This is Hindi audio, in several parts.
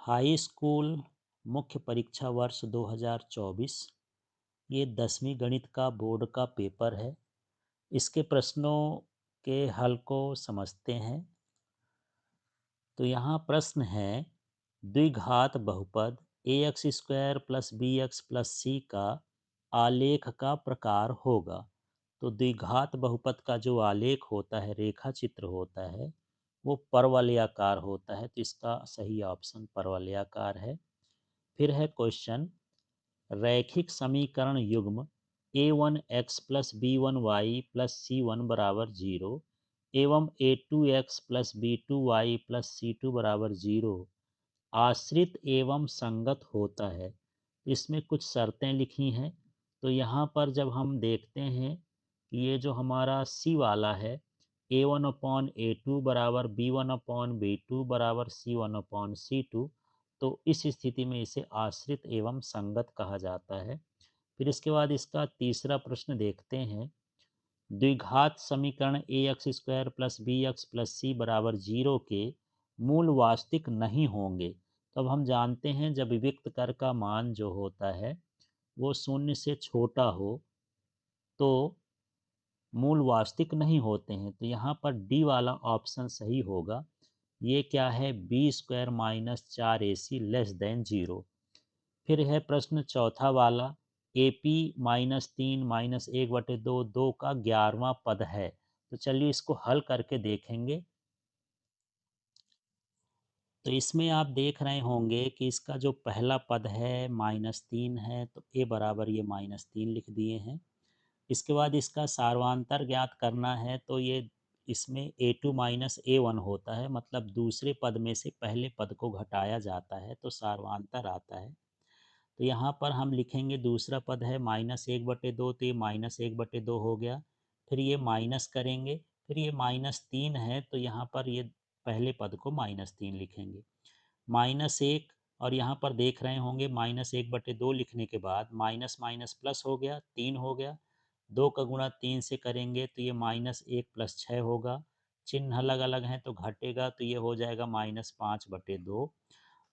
हाई स्कूल मुख्य परीक्षा वर्ष 2024। ये 10वीं गणित का बोर्ड का पेपर है। इसके प्रश्नों के हल को समझते हैं। तो यहाँ प्रश्न है, द्विघात बहुपद ax square plus B X plus C का आलेख का प्रकार होगा। तो द्विघात बहुपद का जो आलेख होता है, रेखा चित्र होता है, वो परवलयाकार होता है। तो इसका सही ऑप्शन परवलयाकार है। फिर है क्वेश्चन, रैखिक समीकरण युग्म a1x plus b1y plus c1 बराबर 0 एवं a2x plus b2y plus c2 बराबर 0 आश्रित एवं संगत होता है। इसमें कुछ शर्तें लिखी हैं। तो यहाँ पर जब हम देखते हैं कि ये जो हमारा सी वाला है, a1/a2 बराबर b1/b2 बराबर c1/c2, तो इस स्थिति में इसे आश्रित एवं संगत कहा जाता है। फिर इसके बाद इसका तीसरा प्रश्न देखते हैं, द्विघात समीकरण A X square plus B X plus C बराबर 0 के मूल वास्तविक नहीं होंगे। तो अब हम जानते हैं जब विविक्त कर का मान जो होता है वो शून्य से छोटा हो तो मूल वास्तविक नहीं होते हैं। तो यहाँ पर डी वाला ऑप्शन सही होगा। ये क्या है, B square minus 4ac less than 0। फिर है प्रश्न चौथा वाला, ए पी -3 -1/2 2 का 11वां पद है। तो चलिए इसको हल करके देखेंगे। तो इसमें आप देख रहे होंगे कि इसका जो पहला पद है -3 है, तो ए बराबर ये -3 लिख दिए हैं। इसके बाद इसका सार्वधातर ज्ञात करना है, तो ये इसमें a2 माइनस a1 होता है, मतलब दूसरे पद में से पहले पद को घटाया जाता है तो सार्वधातर आता है। तो यहाँ पर हम लिखेंगे दूसरा पद है -1/2, तो ये -1/2 हो गया। फिर ये माइनस करेंगे, फिर ये -3 है, तो यहाँ पर ये पहले पद को -3 लिखेंगे। -1, और यहाँ पर देख रहे होंगे -1/2 लिखने के बाद माइनस माइनस प्लस हो गया, 3 हो गया। 2 का गुणा 3 से करेंगे तो ये -1 + 6 होगा। चिन्ह अलग अलग हैं तो घटेगा, तो ये हो जाएगा -5/2।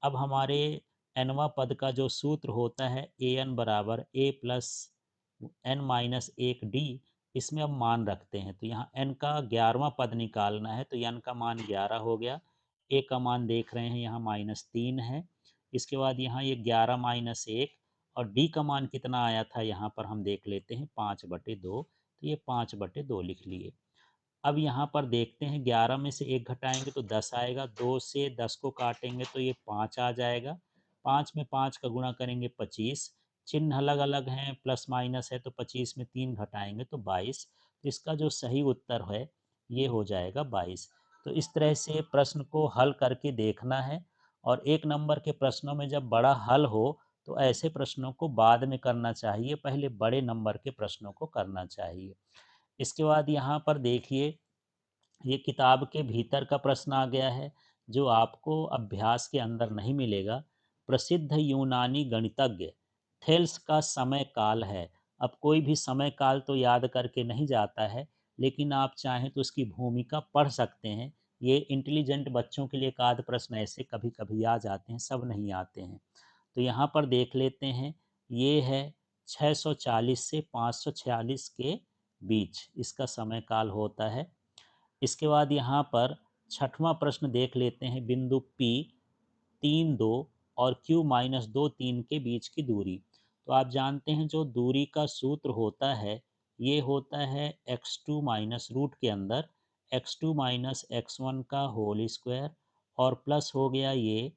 अब हमारे nवां पद का जो सूत्र होता है an बराबर a प्लस n-1d, इसमें अब मान रखते हैं। तो यहाँ n का 11वां पद निकालना है, तो n का मान 11 हो गया। a का मान देख रहे हैं यहाँ -3 है। इसके बाद यहाँ ये 11 - 1, और d का मान कितना आया था यहाँ पर हम देख लेते हैं, 5/2। तो ये 5/2 लिख लिए। अब यहाँ पर देखते हैं 11 में से 1 घटाएंगे तो 10 आएगा, 2 से 10 को काटेंगे तो ये 5 आ जाएगा। 5 में 5 का गुणा करेंगे 25। चिन्ह अलग अलग हैं, प्लस माइनस है, तो 25 में 3 घटाएंगे तो 22। तो इसका जो सही उत्तर है ये हो जाएगा 22। तो इस तरह से प्रश्न को हल करके देखना है। और 1 नंबर के प्रश्नों में जब बड़ा हल हो तो ऐसे प्रश्नों को बाद में करना चाहिए, पहले बड़े नंबर के प्रश्नों को करना चाहिए। इसके बाद यहाँ पर देखिए, ये किताब के भीतर का प्रश्न आ गया है जो आपको अभ्यास के अंदर नहीं मिलेगा। प्रसिद्ध यूनानी गणितज्ञ थेल्स का समय काल है। अब कोई भी समय काल तो याद करके नहीं जाता है, लेकिन आप चाहें तो उसकी भूमिका पढ़ सकते हैं। ये इंटेलिजेंट बच्चों के लिए एक आध प्रश्न ऐसे कभी कभी आ जाते हैं, सब नहीं आते हैं। तो यहाँ पर देख लेते हैं, ये है 640 से 546 के बीच इसका समय काल होता है। इसके बाद यहाँ पर छठवां प्रश्न देख लेते हैं, बिंदु P 3 2 और Q-2 3 के बीच की दूरी। तो आप जानते हैं जो दूरी का सूत्र होता है ये होता है x2 माइनस रूट के अंदर x2 माइनस x1 का होल स्क्वायर, और प्लस हो गया ये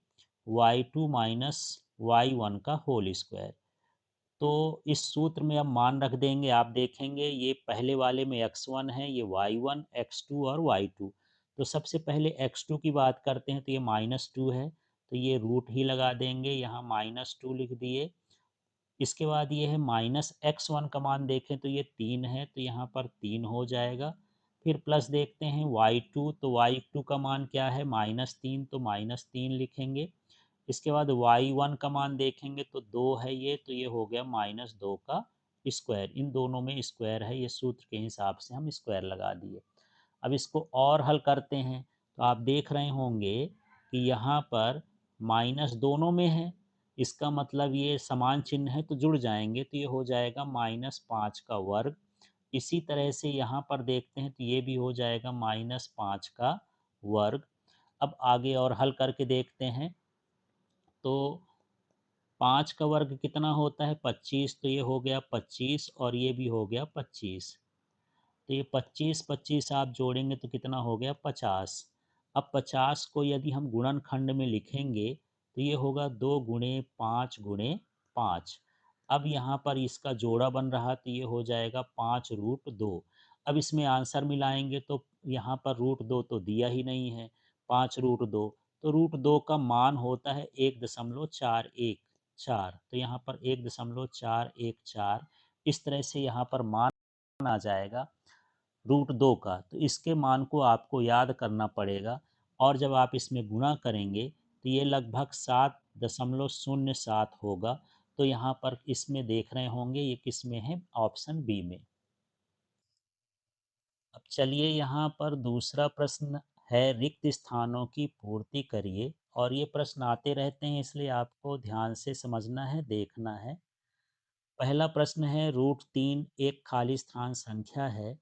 y2 माइनस y1 का होल स्क्वायर। तो इस सूत्र में अब मान रख देंगे। आप देखेंगे ये पहले वाले में x1 है, ये y1, x2 और y2। तो सबसे पहले x2 की बात करते हैं, तो ये -2 है, तो ये रूट ही लगा देंगे, यहाँ -2 लिख दिए। इसके बाद ये है -x1 का मान देखें तो ये 3 है, तो यहाँ पर 3 हो जाएगा। फिर प्लस देखते हैं y2, तो y2 का मान क्या है, -3, तो -3 लिखेंगे। इसके बाद y1 का मान देखेंगे तो 2 है ये, तो ये हो गया -2 का स्क्वायर। इन दोनों में स्क्वायर है, ये सूत्र के हिसाब से हम स्क्वायर लगा दिए। अब इसको और हल करते हैं, तो आप देख रहे होंगे कि यहाँ पर माइनस दोनों में है, इसका मतलब ये समान चिन्ह है तो जुड़ जाएंगे, तो ये हो जाएगा -5 का वर्ग। इसी तरह से यहाँ पर देखते हैं तो ये भी हो जाएगा -5 का वर्ग। अब आगे और हल करके देखते हैं, तो 5 का वर्ग कितना होता है 25, तो ये हो गया 25 और ये भी हो गया 25। तो ये 25-25 आप जोड़ेंगे तो कितना हो गया 50। अब 50 को यदि हम गुणनखंड में लिखेंगे तो ये होगा 2 गुणे 5 गुणे 5। अब यहाँ पर इसका जोड़ा बन रहा तो ये हो जाएगा 5√2। अब इसमें आंसर मिलाएंगे तो यहाँ पर √2 तो दिया ही नहीं है, 5√2, तो √2 का मान होता है 1.414। तो यहाँ पर 1.414 इस तरह से यहाँ पर मान आ जाएगा √2 का। तो इसके मान को आपको याद करना पड़ेगा, और जब आप इसमें गुणा करेंगे तो ये लगभग 7.07 होगा। तो यहाँ पर इसमें देख रहे होंगे ये किस में है, ऑप्शन बी में। अब चलिए यहाँ पर दूसरा प्रश्न है, रिक्त स्थानों की पूर्ति करिए। और ये प्रश्न आते रहते हैं इसलिए आपको ध्यान से समझना है, देखना है। पहला प्रश्न है, √3 एक खाली स्थान संख्या है,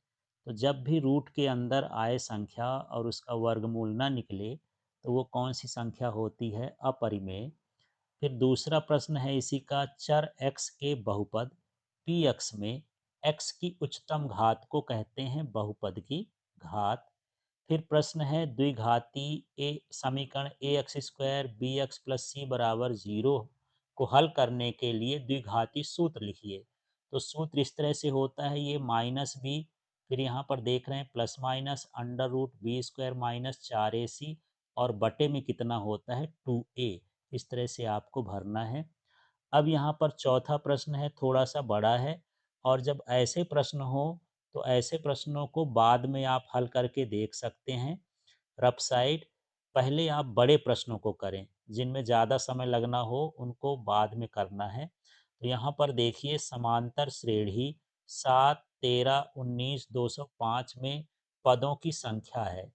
तो जब भी रूट के अंदर आए संख्या और उसका वर्गमूल ना निकले तो वो कौन सी संख्या होती है, अपरिमेय। फिर दूसरा प्रश्न है इसी का, चर x के बहुपद px में x की उच्चतम घात को कहते हैं बहुपद की घात। फिर प्रश्न है, द्विघाती ए समीकरण A X square B X plus C बराबर 0 को हल करने के लिए द्विघाती सूत्र लिखिए। तो सूत्र इस तरह से होता है, ये -b, फिर यहाँ पर देख रहे हैं प्लस माइनस √b² -4ac, और बटे में कितना होता है 2a। इस तरह से आपको भरना है। अब यहाँ पर चौथा प्रश्न है, थोड़ा सा बड़ा है, और जब ऐसे प्रश्न हो तो ऐसे प्रश्नों को बाद में आप हल करके देख सकते हैं, रफ साइड। पहले आप बड़े प्रश्नों को करें, जिनमें ज़्यादा समय लगना हो उनको बाद में करना है। तो यहाँ पर देखिए, समांतर श्रेणी 7, 13, 19, 205 में पदों की संख्या है।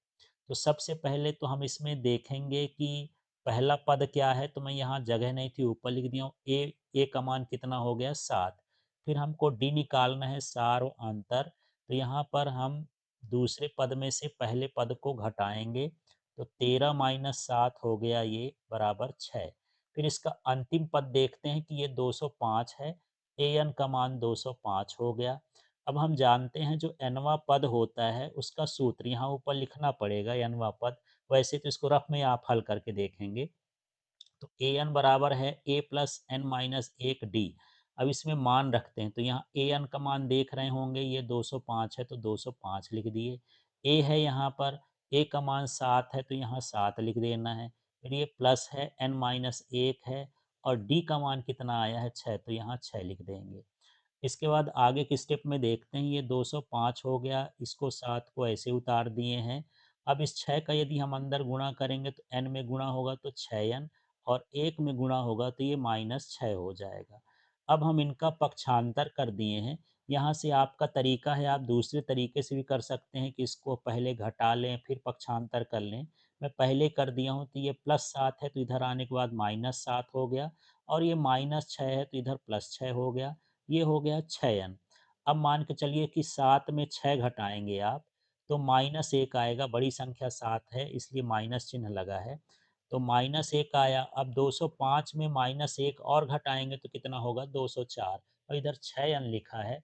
तो सबसे पहले तो हम इसमें देखेंगे कि पहला पद क्या है, तो मैं यहाँ जगह नहीं थी ऊपर लिख दिया हूँ, ए का मान कितना हो गया 7। फिर हमको डी निकालना है, सार और अंतर। तो यहाँ पर हम दूसरे पद में से पहले पद को घटाएंगे, तो 13 - 7 हो गया, ये बराबर 6। फिर इसका अंतिम पद देखते हैं कि ये 205 है, ए एन का मान 205 हो गया। अब हम जानते हैं जो एनवा पद होता है उसका सूत्र यहाँ ऊपर लिखना पड़ेगा, एनवा पद। वैसे तो इसको रफ में आप हल करके देखेंगे, तो ए एन बराबर है a+n-1 डी। अब इसमें मान रखते हैं, तो यहाँ ए एन का मान देख रहे होंगे, ये 205 है तो 205 लिख दिए। ए है यहाँ पर, ए का मान 7 है तो यहाँ 7 लिख देना है। फिर ये प्लस है, n-1 है, और डी का मान कितना आया है 6, तो यहाँ 6 लिख देंगे। इसके बाद आगे के स्टेप में देखते हैं, ये 205 हो गया, इसको 7 को ऐसे उतार दिए हैं। अब इस 6 का यदि हम अंदर गुणा करेंगे तो n में गुणा होगा तो 6n, और 1 में गुणा होगा तो ये -6 हो जाएगा। अब हम इनका पक्षांतर कर दिए हैं। यहाँ से आपका तरीका है, आप दूसरे तरीके से भी कर सकते हैं कि इसको पहले घटा लें फिर पक्षांतर कर लें। मैं पहले कर दिया हूँ, तो ये +7 है तो इधर आने के बाद -7 हो गया, और ये -6 है तो इधर +6 हो गया। ये हो गया 6n। अब मान के चलिए कि 7 में 6 घटाएंगे आप, तो -1 आएगा, बड़ी संख्या 7 है इसलिए माइनस चिन्ह लगा है, तो -1 आया। अब 205 में -1 और घटाएंगे तो कितना होगा 204, और इधर 6n लिखा है।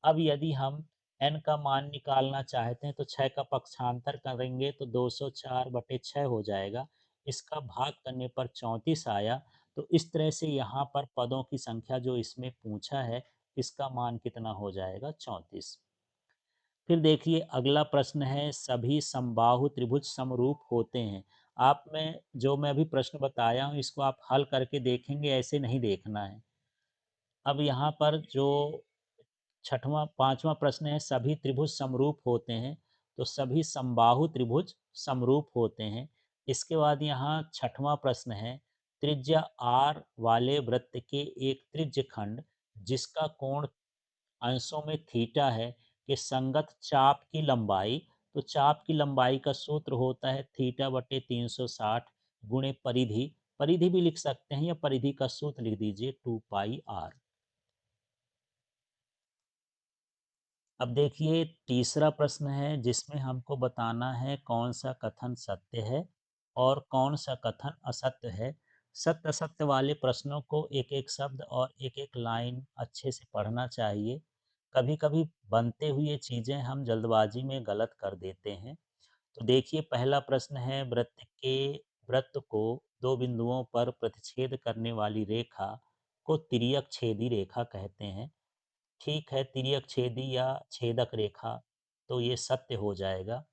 अब यदि हम n का मान निकालना चाहते हैं तो 6 का पक्षांतर करेंगे तो 204/6 हो जाएगा। इसका भाग करने पर 34 आया। तो इस तरह से यहाँ पर पदों की संख्या जो इसमें पूछा है, इसका मान कितना हो जाएगा 34। फिर देखिए अगला प्रश्न है, सभी समबाहु त्रिभुज समरूप होते हैं। आप में जो मैं अभी प्रश्न बताया हूँ इसको आप हल करके देखेंगे, ऐसे नहीं देखना है। अब यहाँ पर जो छठवां पांचवा प्रश्न है, सभी त्रिभुज समरूप होते हैं, तो सभी समबाहु त्रिभुज समरूप होते हैं। इसके बाद यहाँ छठवां प्रश्न है, त्रिज्या r वाले वृत्त के एक त्रिज्य खंड जिसका कोण अंशों में थीटा है के संगत चाप की लंबाई। तो चाप की लंबाई का सूत्र होता है थीटा/360 गुणे परिधि। परिधि भी लिख सकते हैं या परिधि का सूत्र लिख दीजिए 2 पाई r। अब देखिए तीसरा प्रश्न है जिसमें हमको बताना है कौन सा कथन सत्य है और कौन सा कथन असत्य है। सत्य असत्य वाले प्रश्नों को एक एक शब्द और एक एक लाइन अच्छे से पढ़ना चाहिए। कभी कभी बनते हुए चीज़ें हम जल्दबाजी में गलत कर देते हैं। तो देखिए पहला प्रश्न है वृत्त को दो बिंदुओं पर प्रतिच्छेद करने वाली रेखा को तिर्यक छेदी रेखा कहते हैं। ठीक है, तिर्यक छेदी या छेदक रेखा, तो ये सत्य हो जाएगा।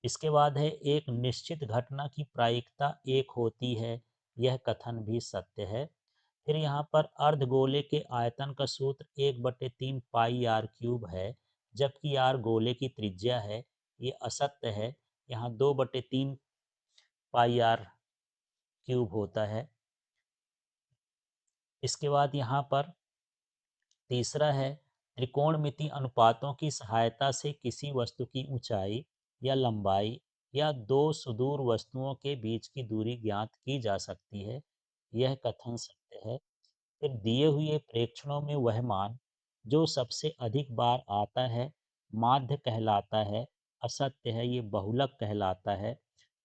इसके बाद है एक निश्चित घटना की प्रायिकता एक होती है, यह कथन भी सत्य है। फिर यहाँ पर अर्धगोले के आयतन का सूत्र 1/3 पाई आर क्यूब है, जबकि आर गोले की त्रिज्या है, ये असत्य है। यहाँ 2/3 पाई आर क्यूब होता है। इसके बाद यहाँ पर तीसरा है त्रिकोणमिति अनुपातों की सहायता से किसी वस्तु की ऊंचाई या लंबाई या दो सुदूर वस्तुओं के बीच की दूरी ज्ञात की जा सकती है, यह कथन सत्य है। फिर दिए हुए प्रेक्षणों में वह मान जो सबसे अधिक बार आता है माध्य कहलाता है, असत्य है, ये बहुलक कहलाता है।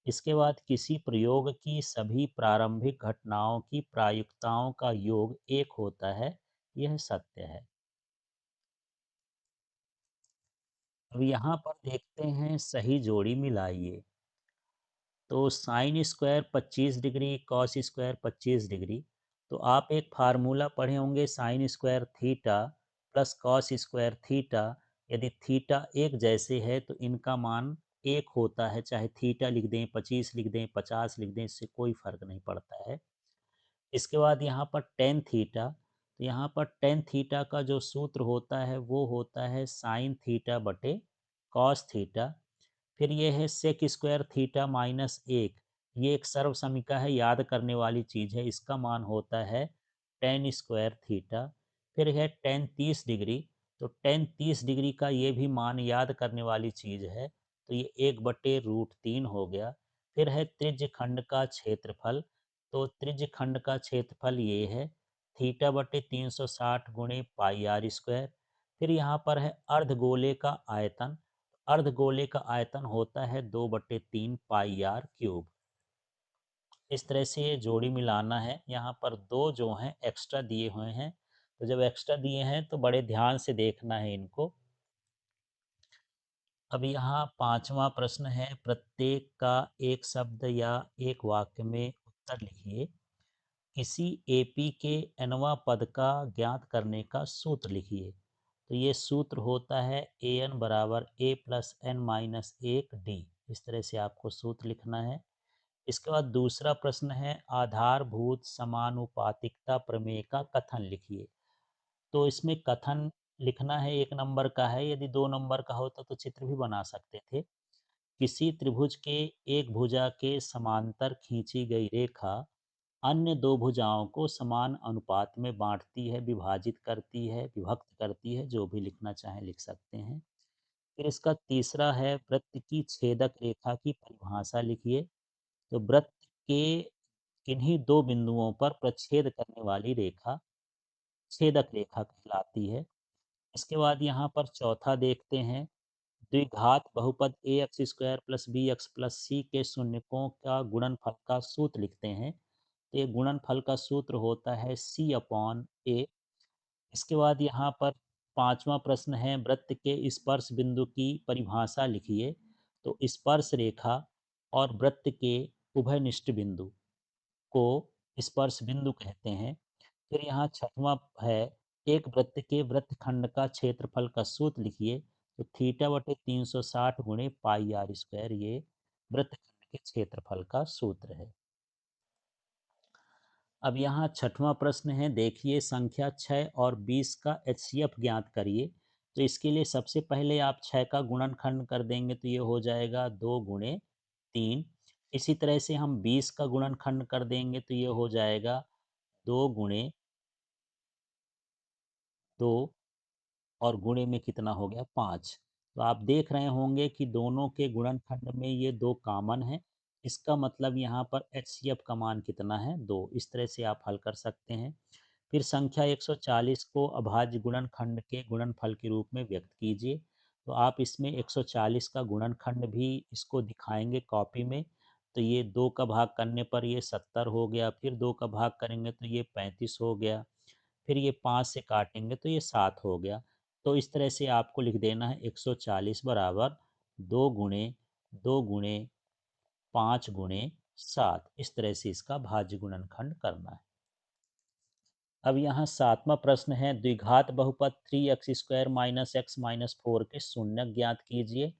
इसके बाद किसी प्रयोग की सभी प्रारंभिक घटनाओं की प्रायिकताओं का योग एक होता है, यह सत्य है। अब यहाँ पर देखते हैं सही जोड़ी मिलाइए। तो sine square 25 degree cos square 25 degree. तो आप एक फार्मूला पढ़े होंगे sine square theta plus cos square theta. यदि थीटा एक जैसे है तो इनका मान एक होता है, चाहे थीटा लिख दें 25 लिख दें 50 लिख दें, इससे कोई फर्क नहीं पड़ता है। इसके बाद यहाँ पर टेन थीटा, तो यहाँ पर टेन थीटा का जो सूत्र होता है वो होता है साइन थीटा बटे कॉस थीटा। फिर ये है सेक स्क्वायर थीटा माइनस एक, ये एक सर्व समीका है, याद करने वाली चीज़ है, इसका मान होता है टेन स्क्वायर थीटा। फिर है टेन 30 डिग्री, तो टेन 30 डिग्री का ये भी मान याद करने वाली चीज़ है, तो ये 1/√3 हो गया। फिर है त्रिज्य खंड का क्षेत्रफल, तो त्रिज्य खंड का क्षेत्रफल ये है थीटा बटे 360 गुणे पाई आर स्क्वायर। फिर यहाँ पर है अर्धगोले का आयतन, अर्धगोले का आयतन होता है 2/3 पाई आर क्यूब। इस तरह से ये जोड़ी मिलाना है। यहाँ पर दो जो हैं एक्स्ट्रा दिए हुए हैं, तो जब एक्स्ट्रा दिए हैं तो बड़े ध्यान से देखना है इनको। अब यहाँ पांचवा प्रश्न है प्रत्येक का एक शब्द या एक वाक्य में उत्तर लिखिए। किसी एपी के nवां पद का ज्ञात करने का सूत्र लिखिए। तो ये सूत्र होता है ए एन बराबर ए प्लस एन माइनस एक डी। इस तरह से आपको सूत्र लिखना है। इसके बाद दूसरा प्रश्न है आधारभूत समानुपातिकता प्रमेय का कथन लिखिए। तो इसमें कथन लिखना है, एक नंबर का है, यदि दो नंबर का होता तो चित्र भी बना सकते थे। किसी त्रिभुज के एक भुजा के समांतर खींची गई रेखा अन्य दो भुजाओं को समान अनुपात में बांटती है, विभाजित करती है, विभक्त करती है, जो भी लिखना चाहे लिख सकते हैं। फिर इसका तीसरा है वृत्त की छेदक रेखा की परिभाषा लिखिए। तो वृत्त के किन्हीं दो बिंदुओं पर प्रच्छेद करने वाली रेखा छेदक रेखा कहलाती है। इसके बाद यहाँ पर चौथा देखते हैं द्विघात बहुपद A X square plus B X plus C के शून्यकों का गुणनफल का सूत्र लिखते हैं। तो ये गुणनफल का सूत्र होता है सी अपॉन ए। इसके बाद यहाँ पर पांचवा प्रश्न है वृत्त के स्पर्श बिंदु की परिभाषा लिखिए। तो स्पर्श रेखा और वृत्त के उभयनिष्ठ बिंदु को स्पर्श बिंदु कहते हैं। फिर यहाँ छठवां है एक वृत्त के वृत्तखंड का क्षेत्रफल का सूत्र लिखिए। तो थीटा बटे 360 गुणे पाई आर स्क्वायर, ये वृत्तखंड के क्षेत्रफल का सूत्र है। अब यहाँ छठवां प्रश्न है देखिए संख्या 6 और 20 का एचसीएफ ज्ञात करिए। तो इसके लिए सबसे पहले आप 6 का गुणनखंड कर देंगे तो ये हो जाएगा 2 गुणे 3। इसी तरह से हम 20 का गुणनखंड कर देंगे तो ये हो जाएगा 2 गुणे 2, और गुणे में कितना हो गया 5। तो आप देख रहे होंगे कि दोनों के गुणनखंड में ये दो कॉमन है, इसका मतलब यहाँ पर HCF का मान कितना है 2। इस तरह से आप हल कर सकते हैं। फिर संख्या 140 को अभाज्य गुणनखंड के गुणनफल के रूप में व्यक्त कीजिए। तो आप इसमें 140 का गुणनखंड भी इसको दिखाएंगे कॉपी में। तो ये 2 का भाग करने पर ये 70 हो गया, फिर 2 का भाग करेंगे तो ये 35 हो गया, फिर ये 5 से काटेंगे तो ये 7 हो गया। तो इस तरह से आपको लिख देना है 140 बराबर 2 गुणे 2 गुणे 5 गुणे 7। इस तरह से इसका भाज्य गुणनखंड करना है। अब यहाँ 7वां प्रश्न है, द्विघात बहुपद 3x² माइनस एक्स माइनस 4 के शून्यक ज्ञात कीजिए।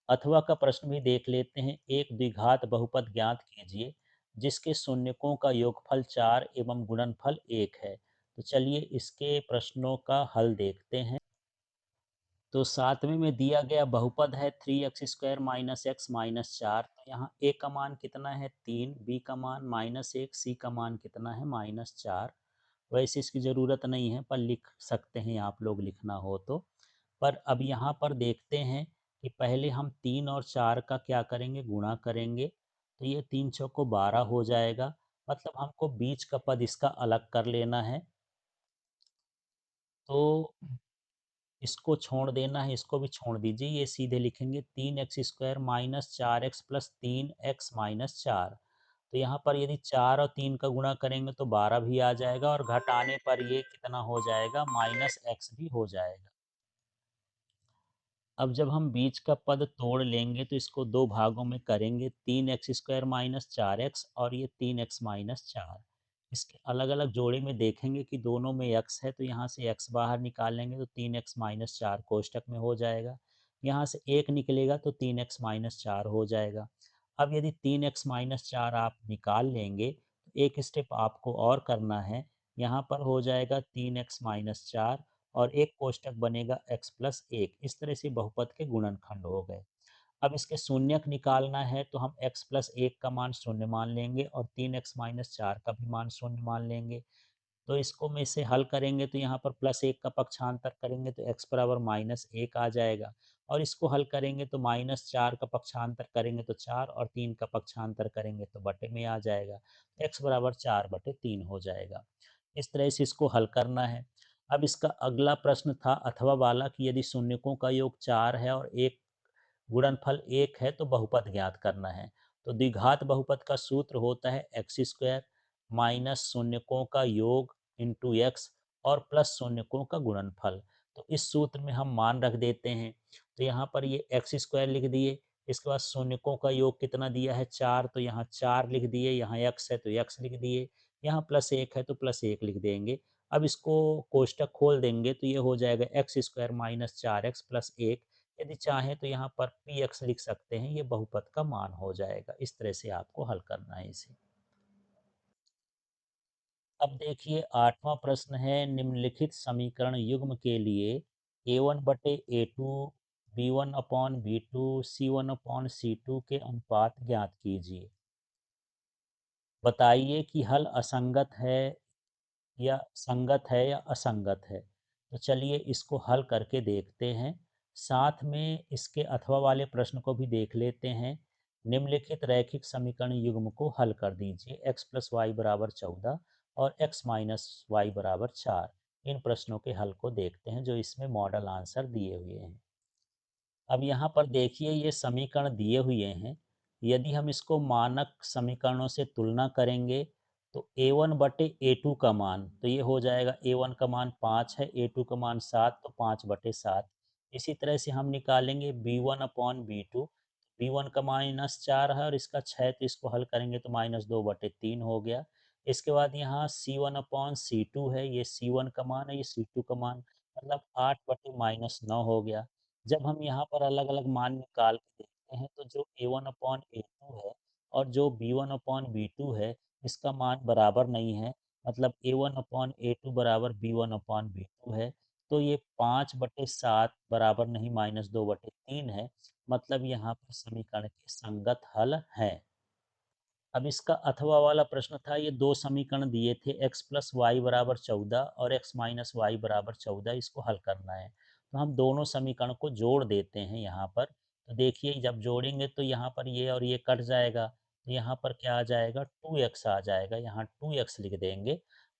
अथवा का प्रश्न भी देख लेते हैं। एक द्विघात बहुपद ज्ञात कीजिए जिसके शून्यकों का योगफल 4 एवं गुणनफल 1 है। तो चलिए इसके प्रश्नों का हल देखते हैं। तो 7वें में दिया गया बहुपद है 3x² माइनस एक्स माइनस 4। तो यहाँ ए का मान कितना है 3, बी का मान -1, सी का मान कितना है -4। वैसे इसकी ज़रूरत नहीं है पर लिख सकते हैं आप लोग लिखना हो तो। पर अब यहाँ पर देखते हैं कि पहले हम 3 और 4 का क्या करेंगे, गुणा करेंगे। तो ये 3 चौको 12 हो जाएगा। मतलब हमको बीच का पद इसका अलग कर लेना है। तो इसको छोड़ देना है, इसको भी छोड़ दीजिए। ये सीधे लिखेंगे 3x² minus 4x plus 3x minus 4। तो यहाँ पर यदि 4 और 3 का गुणा करेंगे तो 12 भी आ जाएगा, और घटाने पर ये कितना हो जाएगा, -x भी हो जाएगा। अब जब हम बीच का पद तोड़ लेंगे तो इसको दो भागों में करेंगे, 3x² माइनस 4x और ये 3x माइनस 4। इसके अलग अलग जोड़े में देखेंगे कि दोनों में x है, तो यहाँ से x बाहर निकालेंगे तो 3x माइनस 4 कोष्टक में हो जाएगा। यहाँ से 1 निकलेगा तो 3x माइनस 4 हो जाएगा। अब यदि 3x माइनस 4 आप निकाल लेंगे तो एक स्टेप आपको और करना है। यहाँ पर हो जाएगा 3x माइनस 4 और एक कोष्टक बनेगा x प्लस 1। इस तरह से बहुपद के गुणनखंड हो गए। अब इसके शून्यक निकालना है तो हम x प्लस 1 का मान शून्य मान लेंगे और 3x माइनस 4 का भी मान शून्य मान लेंगे। तो इसको में से हल करेंगे तो यहाँ पर +1 का पक्षांतर करेंगे तो x बराबर -1 आ जाएगा, और इसको हल करेंगे तो -4 का पक्षांतर करेंगे तो 4 और 3 का पक्षांतर करेंगे तो बटे में आ जाएगा। x बराबर 4/3 हो जाएगा। इस तरह से इसको हल करना है। अब इसका अगला प्रश्न था अथवा वाला कि यदि शून्यकों का योग 4 है और एक गुणनफल 1 है तो बहुपद ज्ञात करना है। तो द्विघात बहुपद का सूत्र होता है x² माइनस शून्यकों का योग इंटू एक्स और प्लस शून्यकों का गुणनफल। तो इस सूत्र में हम मान रख देते हैं। तो यहाँ पर ये x² लिख दिए, इसके बाद शून्यकों का योग कितना दिया है 4, तो यहाँ 4 लिख दिए, यहाँ x है तो x लिख दिए, यहाँ +1 है तो +1 लिख देंगे। अब इसको कोष्टक खोल देंगे तो ये हो जाएगा x² माइनस 4x प्लस 1। यदि चाहें तो यहाँ पर px लिख सकते हैं, ये बहुपद का मान हो जाएगा। इस तरह से आपको हल करना है इसे। अब देखिए 8वां प्रश्न है, निम्नलिखित समीकरण युग्म के लिए a1/a2 b1/b2 c1/c2 के अनुपात ज्ञात कीजिए। बताइए कि हल असंगत है या संगत है या असंगत है। तो चलिए इसको हल करके देखते हैं। साथ में इसके अथवा वाले प्रश्न को भी देख लेते हैं। निम्नलिखित रैखिक समीकरण युग्म को हल कर दीजिए। x प्लस वाई बराबर 14 और x माइनस वाई बराबर 4। इन प्रश्नों के हल को देखते हैं जो इसमें मॉडल आंसर दिए हुए हैं। अब यहाँ पर देखिए ये समीकरण दिए हुए हैं। यदि हम इसको मानक समीकरणों से तुलना करेंगे तो a1/a2 का मान तो ये हो जाएगा, a1 का मान 5 है, a2 का मान 7, तो 5/7। इसी तरह से हम निकालेंगे b1/b2। b1 का -4 है और इसका 6, तो इसको हल करेंगे तो -2/3 हो गया। इसके बाद यहाँ c1/c2 है, ये c1 का मान है, ये c2 का मान, मतलब 8/-9 हो गया। जब हम यहाँ पर अलग-अलग मान निकाल के देखते हैं तो जो a1/a2 है और जो b1/b2 है, इसका मान बराबर नहीं है। मतलब a1/a2 बराबर b1/b2 है। तो ये 5/7 बराबर नहीं, -2/3 है। मतलब यहाँ पर समीकरण के संगत हल हैं। अब इसका अथवा वाला प्रश्न था, ये दो समीकरण दिए थे, x प्लस वाई बराबर 14 और x माइनस वाई बराबर 14। इसको हल करना है तो हम दोनों समीकरण को जोड़ देते हैं यहाँ पर। तो देखिए जब जोड़ेंगे तो यहाँ पर ये और ये कट जाएगा, तो यहाँ पर क्या आ जाएगा, 2x आ जाएगा, यहाँ 2x लिख देंगे।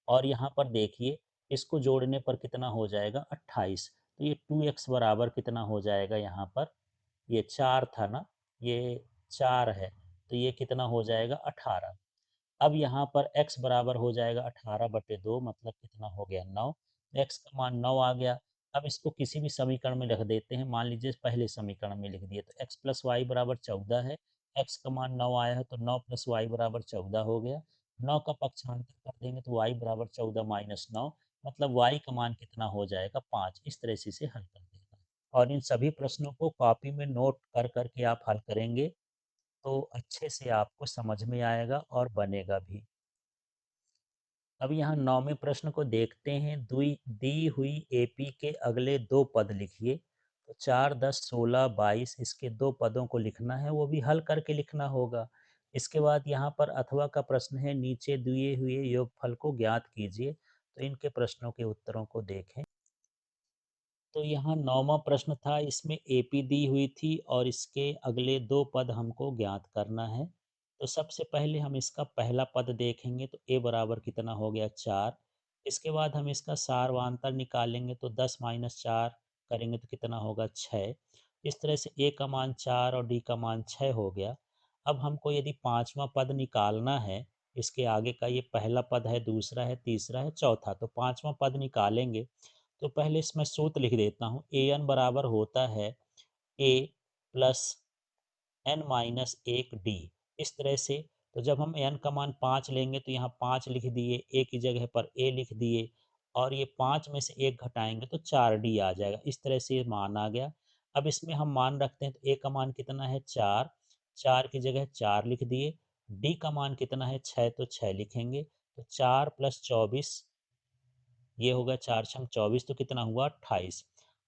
और यहाँ पर देखिए, इसको जोड़ने पर कितना हो जाएगा, 28। तो ये 2x बराबर कितना हो जाएगा, यहाँ पर ये 4 था ना, ये 4 है, तो ये कितना हो जाएगा, 18। अब यहाँ पर x बराबर हो जाएगा 18/2, मतलब कितना हो गया, 9। x का मान 9 आ गया। अब इसको किसी भी समीकरण में रख देते हैं, मान लीजिए पहले समीकरण में लिख दिए, तो x प्लस वाई बराबर 14 है। x का मान 9 आया है, तो 9 प्लस वाई बराबर 14 हो गया। 9 का पक्षांतर कर देंगे तो y बराबर 14 माइनस 9, मतलब y का मान कितना हो जाएगा, 5। इस तरह से इसे हल कर देगा। और इन सभी प्रश्नों को कॉपी में नोट कर करके आप हल करेंगे, तो अच्छे से आपको समझ में आएगा और बनेगा भी। अब यहाँ 9वें प्रश्न को देखते हैं। दुई दी हुई एपी के अगले दो पद लिखिए। तो 4, 10, 16, 22, इसके दो पदों को लिखना है, वो भी हल करके लिखना होगा। इसके बाद यहाँ पर अथवा का प्रश्न है, नीचे दिए हुए योगफल को ज्ञात कीजिए। तो इनके प्रश्नों के उत्तरों को देखें। तो यहाँ 9वां प्रश्न था, इसमें एपी दी हुई थी और इसके अगले दो पद हमको ज्ञात करना है। तो सबसे पहले हम इसका पहला पद देखेंगे, तो ए बराबर कितना हो गया, 4। इसके बाद हम इसका सारवांतर निकालेंगे, तो 10 माइनस 4 करेंगे तो कितना होगा, 6। इस तरह से ए का मान 4 और डी का मान 6 हो गया। अब हमको यदि पांचवा पद निकालना है, इसके आगे का ये पहला पद है, दूसरा है, तीसरा है, चौथा, तो पांचवा पद निकालेंगे। तो पहले इसमें सूत्र लिख देता हूँ। ए एन बराबर होता है ए प्लस एन माइनस एक डी। इस तरह से, तो जब हम एन का मान 5 लेंगे तो यहाँ 5 लिख दिए, ए की जगह पर ए लिख दिए, और ये 5 में से एक घटाएंगे तो 4 डी आ जाएगा। इस तरह से ये मान आ गया। अब इसमें हम मान रखते हैं, तो ए का मान कितना है, 4। 4 की जगह 4 लिख दिए। डी का मान कितना है, 6, तो 6 लिखेंगे। तो 4 + 24, ये होगा 4 छंग 24, तो कितना हुआ, 28।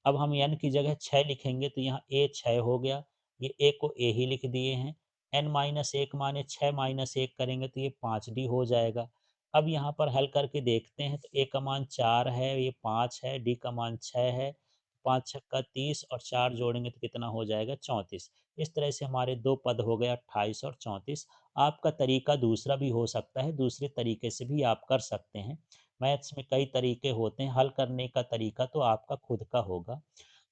अब हम एन की जगह 6 लिखेंगे, तो यहाँ ए 6 हो गया। ये ए को ए ही लिख दिए हैं। एन माइनस एक माने 6 माइनस एक करेंगे तो ये 5 डी हो जाएगा। अब यहाँ पर हल करके देखते हैं, तो ए का मान 4 है, ये 5 है, डी का मान 6 है। 5 छक्का 30 और 4 जोड़ेंगे तो कितना हो जाएगा, 34। इस तरह से हमारे दो पद हो गए, 28 और 34। आपका तरीका दूसरा भी हो सकता है, दूसरे तरीके से भी आप कर सकते हैं। मैथ्स में कई तरीके होते हैं, हल करने का तरीका तो आपका खुद का होगा।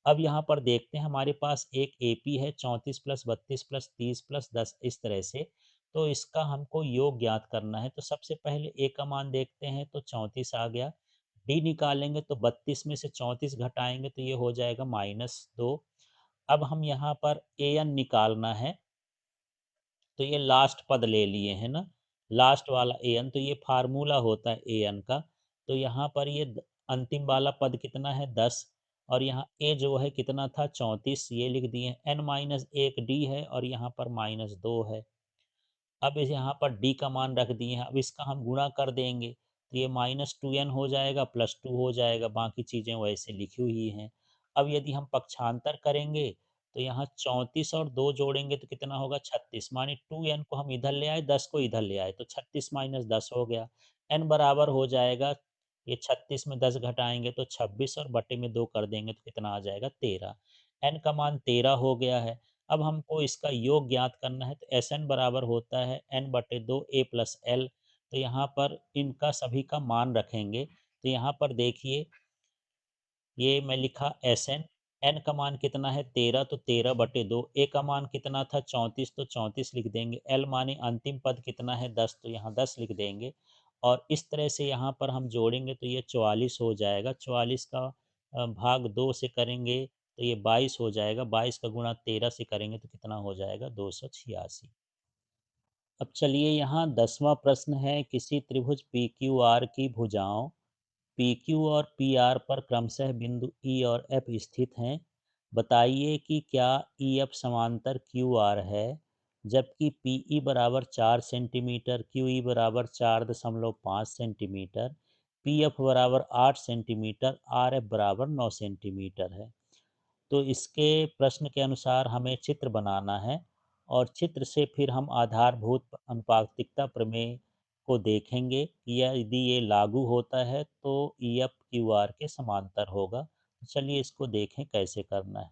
अब यहाँ पर देखते हैं, हमारे पास एक एपी है, 34 + 32 + 30 + 10, इस तरह से। तो इसका हमको योग ज्ञात करना है। तो सबसे पहले ए का मान देखते हैं, तो 34 आ गया। डी निकालेंगे तो 32 में से 34 घटाएंगे तो ये हो जाएगा -2। अब हम यहाँ पर ए एन निकालना है, तो ये लास्ट पद ले लिए है ना, लास्ट वाला ए एन, तो ये फार्मूला होता है ए एन का। तो यहाँ पर ये अंतिम वाला पद कितना है, 10। और यहाँ ए जो है कितना था, 34, ये लिख दिए। एन माइनस एक डी है और यहाँ पर -2 है। अब इस यहाँ पर डी का मान रख दिए हैं, अब इसका हम गुणा कर देंगे, तो ये -2n हो जाएगा, +2 हो जाएगा, बाकी चीज़ें वैसे लिखी हुई हैं। अब यदि हम पक्षांतर करेंगे, तो यहाँ 34 और 2 जोड़ेंगे तो कितना होगा, 36, माने 2n को हम इधर ले आए, 10 को इधर ले आए, तो 36 माइनस 10 हो गया। n बराबर हो जाएगा, ये 36 में 10 घटाएंगे तो 26, और बटे में 2 कर देंगे तो कितना आ जाएगा, 13। n का मान 13 हो गया है। अब हमको इसका योग ज्ञात करना है, तो एस एन बराबर होता है n/2 a + l। तो यहाँ पर इनका सभी का मान रखेंगे। तो यहाँ पर देखिए, ये मैं लिखा एस एन, एन का मान कितना है, 13, तो 13/2। ए का मान कितना था, 34, तो 34 लिख देंगे। एल माने अंतिम पद कितना है, 10, तो यहाँ 10 लिख देंगे। और इस तरह से यहाँ पर हम जोड़ेंगे तो ये 44 हो जाएगा। 44 का भाग 2 से करेंगे तो ये 22 हो जाएगा। 22 का गुणा 13 से करेंगे तो कितना हो जाएगा, 286। अब चलिए, यहाँ 10वां प्रश्न है, किसी त्रिभुज पी क्यू आर की भुजाओं पी क्यू और पी आर पर क्रमशः बिंदु ई और एफ स्थित हैं। बताइए कि क्या ई एफ समांतर क्यू आर है, जबकि पी ई बराबर 4 सेंटीमीटर, क्यू ई बराबर 4.5 सेंटीमीटर, पी एफ बराबर 8 सेंटीमीटर, आर एफ बराबर 9 सेंटीमीटर है। तो इसके प्रश्न के अनुसार हमें चित्र बनाना है, और चित्र से फिर हम आधारभूत अनुपातिकता प्रमेय को देखेंगे कि यदि ये लागू होता है तो ई एफ क्यू आर के समांतर होगा। तो चलिए इसको देखें कैसे करना है।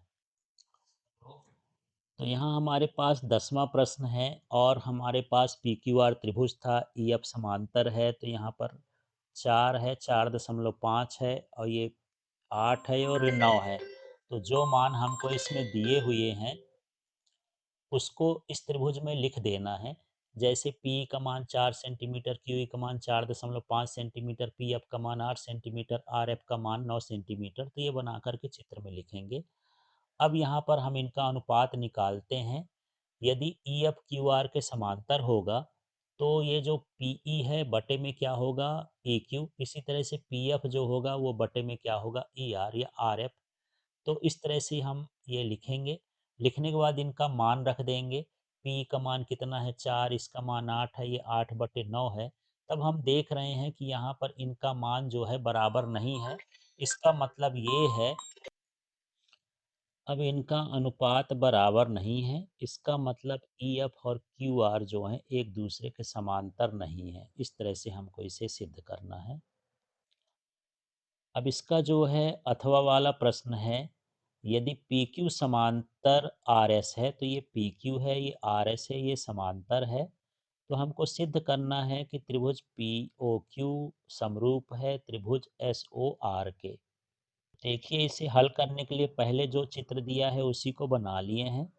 तो यहाँ हमारे पास 10वां प्रश्न है और हमारे पास पी क्यू आर त्रिभुज था, ई एफ समांतर है, तो यहाँ पर 4 है, 4.5 है और ये 8 है और ये 9 है। तो जो मान हमको इसमें दिए हुए हैं उसको इस त्रिभुज में लिख देना है। जैसे पी का मान 4 सेंटीमीटर, क्यू ई का मान 4.5 सेंटीमीटर, पी एफ का मान 8 सेंटीमीटर, आर एफ का मान 9 सेंटीमीटर, तो ये बना करके चित्र में लिखेंगे। अब यहाँ पर हम इनका अनुपात निकालते हैं। यदि ई एफ क्यू आर के समांतर होगा तो ये जो पी ई है बटे में क्या होगा, ए क्यू। इसी तरह से पी एफ जो होगा वो बटे में क्या होगा, ई आर या आर एफ। तो इस तरह से हम ये लिखेंगे। लिखने के बाद इनका मान रख देंगे। पी का मान कितना है, 4, इसका मान 8 है, ये 8/9 है। तब हम देख रहे हैं कि यहाँ पर इनका मान जो है बराबर नहीं है। इसका मतलब ये है, अब इनका अनुपात बराबर नहीं है। इसका मतलब ई एफ और क्यू आर जो हैं एक दूसरे के समांतर नहीं है। इस तरह से हमको इसे सिद्ध करना है। अब इसका जो है अथवा वाला प्रश्न है, यदि पी क्यू समांतर आर एस है तो ये पी क्यू है, ये आर एस है, ये समांतर है। तो हमको सिद्ध करना है कि त्रिभुज पी ओ क्यू समरूप है त्रिभुज एस ओ आर के। देखिए, इसे हल करने के लिए पहले जो चित्र दिया है उसी को बना लिए हैं।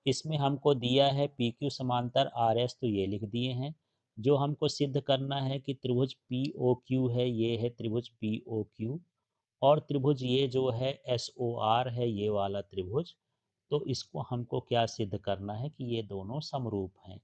इसमें हमको दिया है पी क्यू समांतर आर एस, तो ये लिख दिए हैं। जो हमको सिद्ध करना है कि त्रिभुज पी ओ क्यू है, ये है त्रिभुज पी ओ क्यू। और त्रिभुज ये जो है एस ओ आर है, ये वाला त्रिभुज। तो इसको हमको क्या सिद्ध करना है कि ये दोनों समरूप हैं।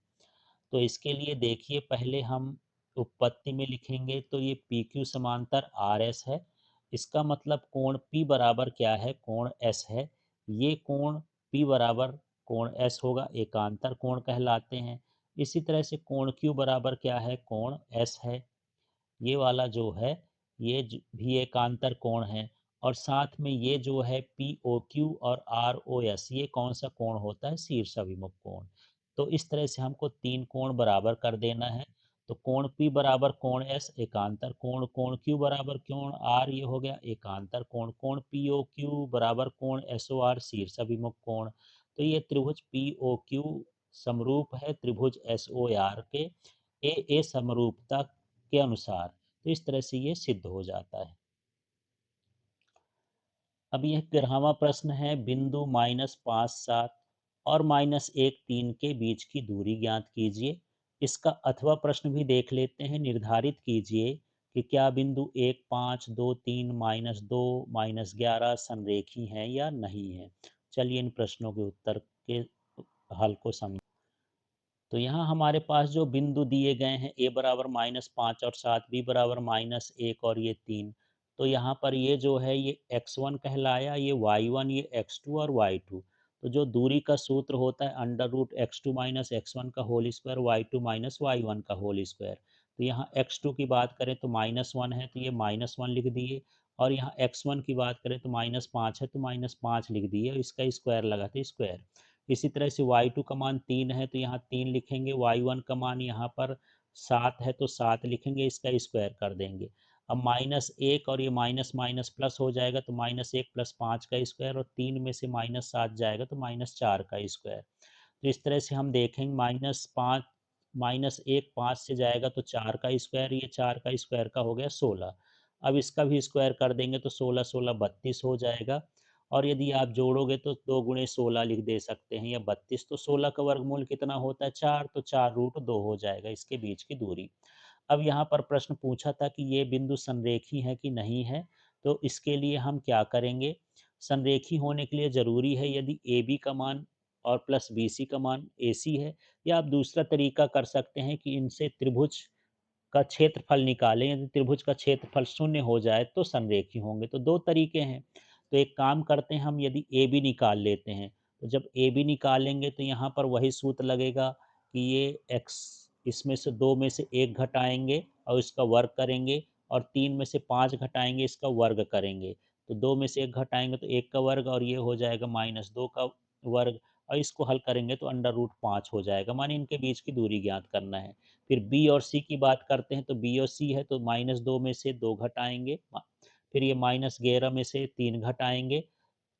तो इसके लिए देखिए, पहले हम उत्पत्ति में लिखेंगे तो ये पी क्यू समांतर आर एस है। इसका मतलब कोण P बराबर क्या है, कोण S है। ये कोण P बराबर कोण S होगा, एकांतर कोण कहलाते हैं। इसी तरह से कोण Q बराबर क्या है, कोण S है। ये वाला जो है ये भी एकांतर कोण है। और साथ में ये जो है पी ओ क्यू और आर ओ एस, ये कौन सा कोण होता है, शीर्ष अभिमुख कोण। तो इस तरह से हमको तीन कोण बराबर कर देना है। तो कोण पी बराबर कोण एस एकांतर कोण, कोण क्यू बराबर कोण आर, ये हो गया एकांतर कोण, कोण पी ओ क्यू बराबर कोण एस ओ आर शीर्ष अभिमुख कोण। तो ये त्रिभुज पी ओ क्यू समरूप है त्रिभुज एस ओ आर के ए समरूपता के अनुसार। तो इस तरह से ये सिद्ध हो जाता है। अब यह 11वां प्रश्न है, बिंदु -5, 7 और -1, 3 के बीच की दूरी ज्ञात कीजिए। इसका अथवा प्रश्न भी देख लेते हैं। निर्धारित कीजिए कि क्या बिंदु 1, 5, 2, 3, -2, -11 संरेखी हैं या नहीं है। चलिए इन प्रश्नों के उत्तर के हल को समझ। तो यहाँ हमारे पास जो बिंदु दिए गए हैं, ए बराबर -5 और 7, बी बराबर -1 और ये 3। तो यहाँ पर ये जो है ये x1 कहलाया, ये y1, ये x2 और y2। तो जो दूरी का सूत्र होता है √x2 - x1 का होल स्क्वायर, y2 - y1 का होल स्क्वायर। तो यहाँ x2 की बात करें तो -1 है, तो ये -1 लिख दिए। और यहाँ x1 की बात करें तो -5 है, तो -5 लिख दिए। इसका स्क्वायर लगा तो स्क्वायर। इसी तरह से y2 का मान 3 है, तो यहाँ 3 लिखेंगे। y1 का मान यहाँ पर 7 है, तो 7 लिखेंगे, इसका स्क्वायर कर देंगे। अब -1 और ये माइनस माइनस प्लस हो जाएगा, तो -1 + 5 का स्क्वायर, और 3 में से -7 जाएगा तो -4 का स्क्वायर। तो इस तरह से हम देखेंगे, -5 -1 5 से जाएगा तो 4 का स्क्वायर, ये 4 का स्क्वायर का हो गया 16। अब इसका भी स्क्वायर कर देंगे तो 16 16 32 हो जाएगा। और यदि आप जोड़ोगे तो 2 गुणे 16 लिख दे सकते हैं, या 32। तो 16 का वर्गमूल कितना होता है, 4, तो 4√2 हो जाएगा इसके बीच की दूरी। अब यहाँ पर प्रश्न पूछा था कि ये बिंदु संरेखी है कि नहीं है। तो इसके लिए हम क्या करेंगे, संरेखी होने के लिए ज़रूरी है यदि ए बी का मान और प्लस बी सी का मान ए सी है। या आप दूसरा तरीका कर सकते हैं कि इनसे त्रिभुज का क्षेत्रफल निकालें। यदि त्रिभुज का क्षेत्रफल 0 हो जाए तो संरेखी होंगे। तो दो तरीके हैं। तो एक काम करते हैं, हम यदि ए बी निकाल लेते हैं। तो जब ए बी निकालेंगे तो यहाँ पर वही सूत्र लगेगा कि ये एक्स, इसमें से 2 में से 1 घटाएंगे और इसका वर्ग करेंगे, और 3 में से 5 घटाएंगे, इसका वर्ग करेंगे। तो 2 में से 1 घटाएंगे तो 1 का वर्ग, और ये हो जाएगा -2 का वर्ग। और इसको हल करेंगे तो √5 हो जाएगा। माने इनके बीच की दूरी ज्ञात करना है। फिर बी और सी की बात करते हैं। तो बी और सी है तो -2 में से 2 घटाएंगे, फिर ये -11 में से 3 घटाएंगे,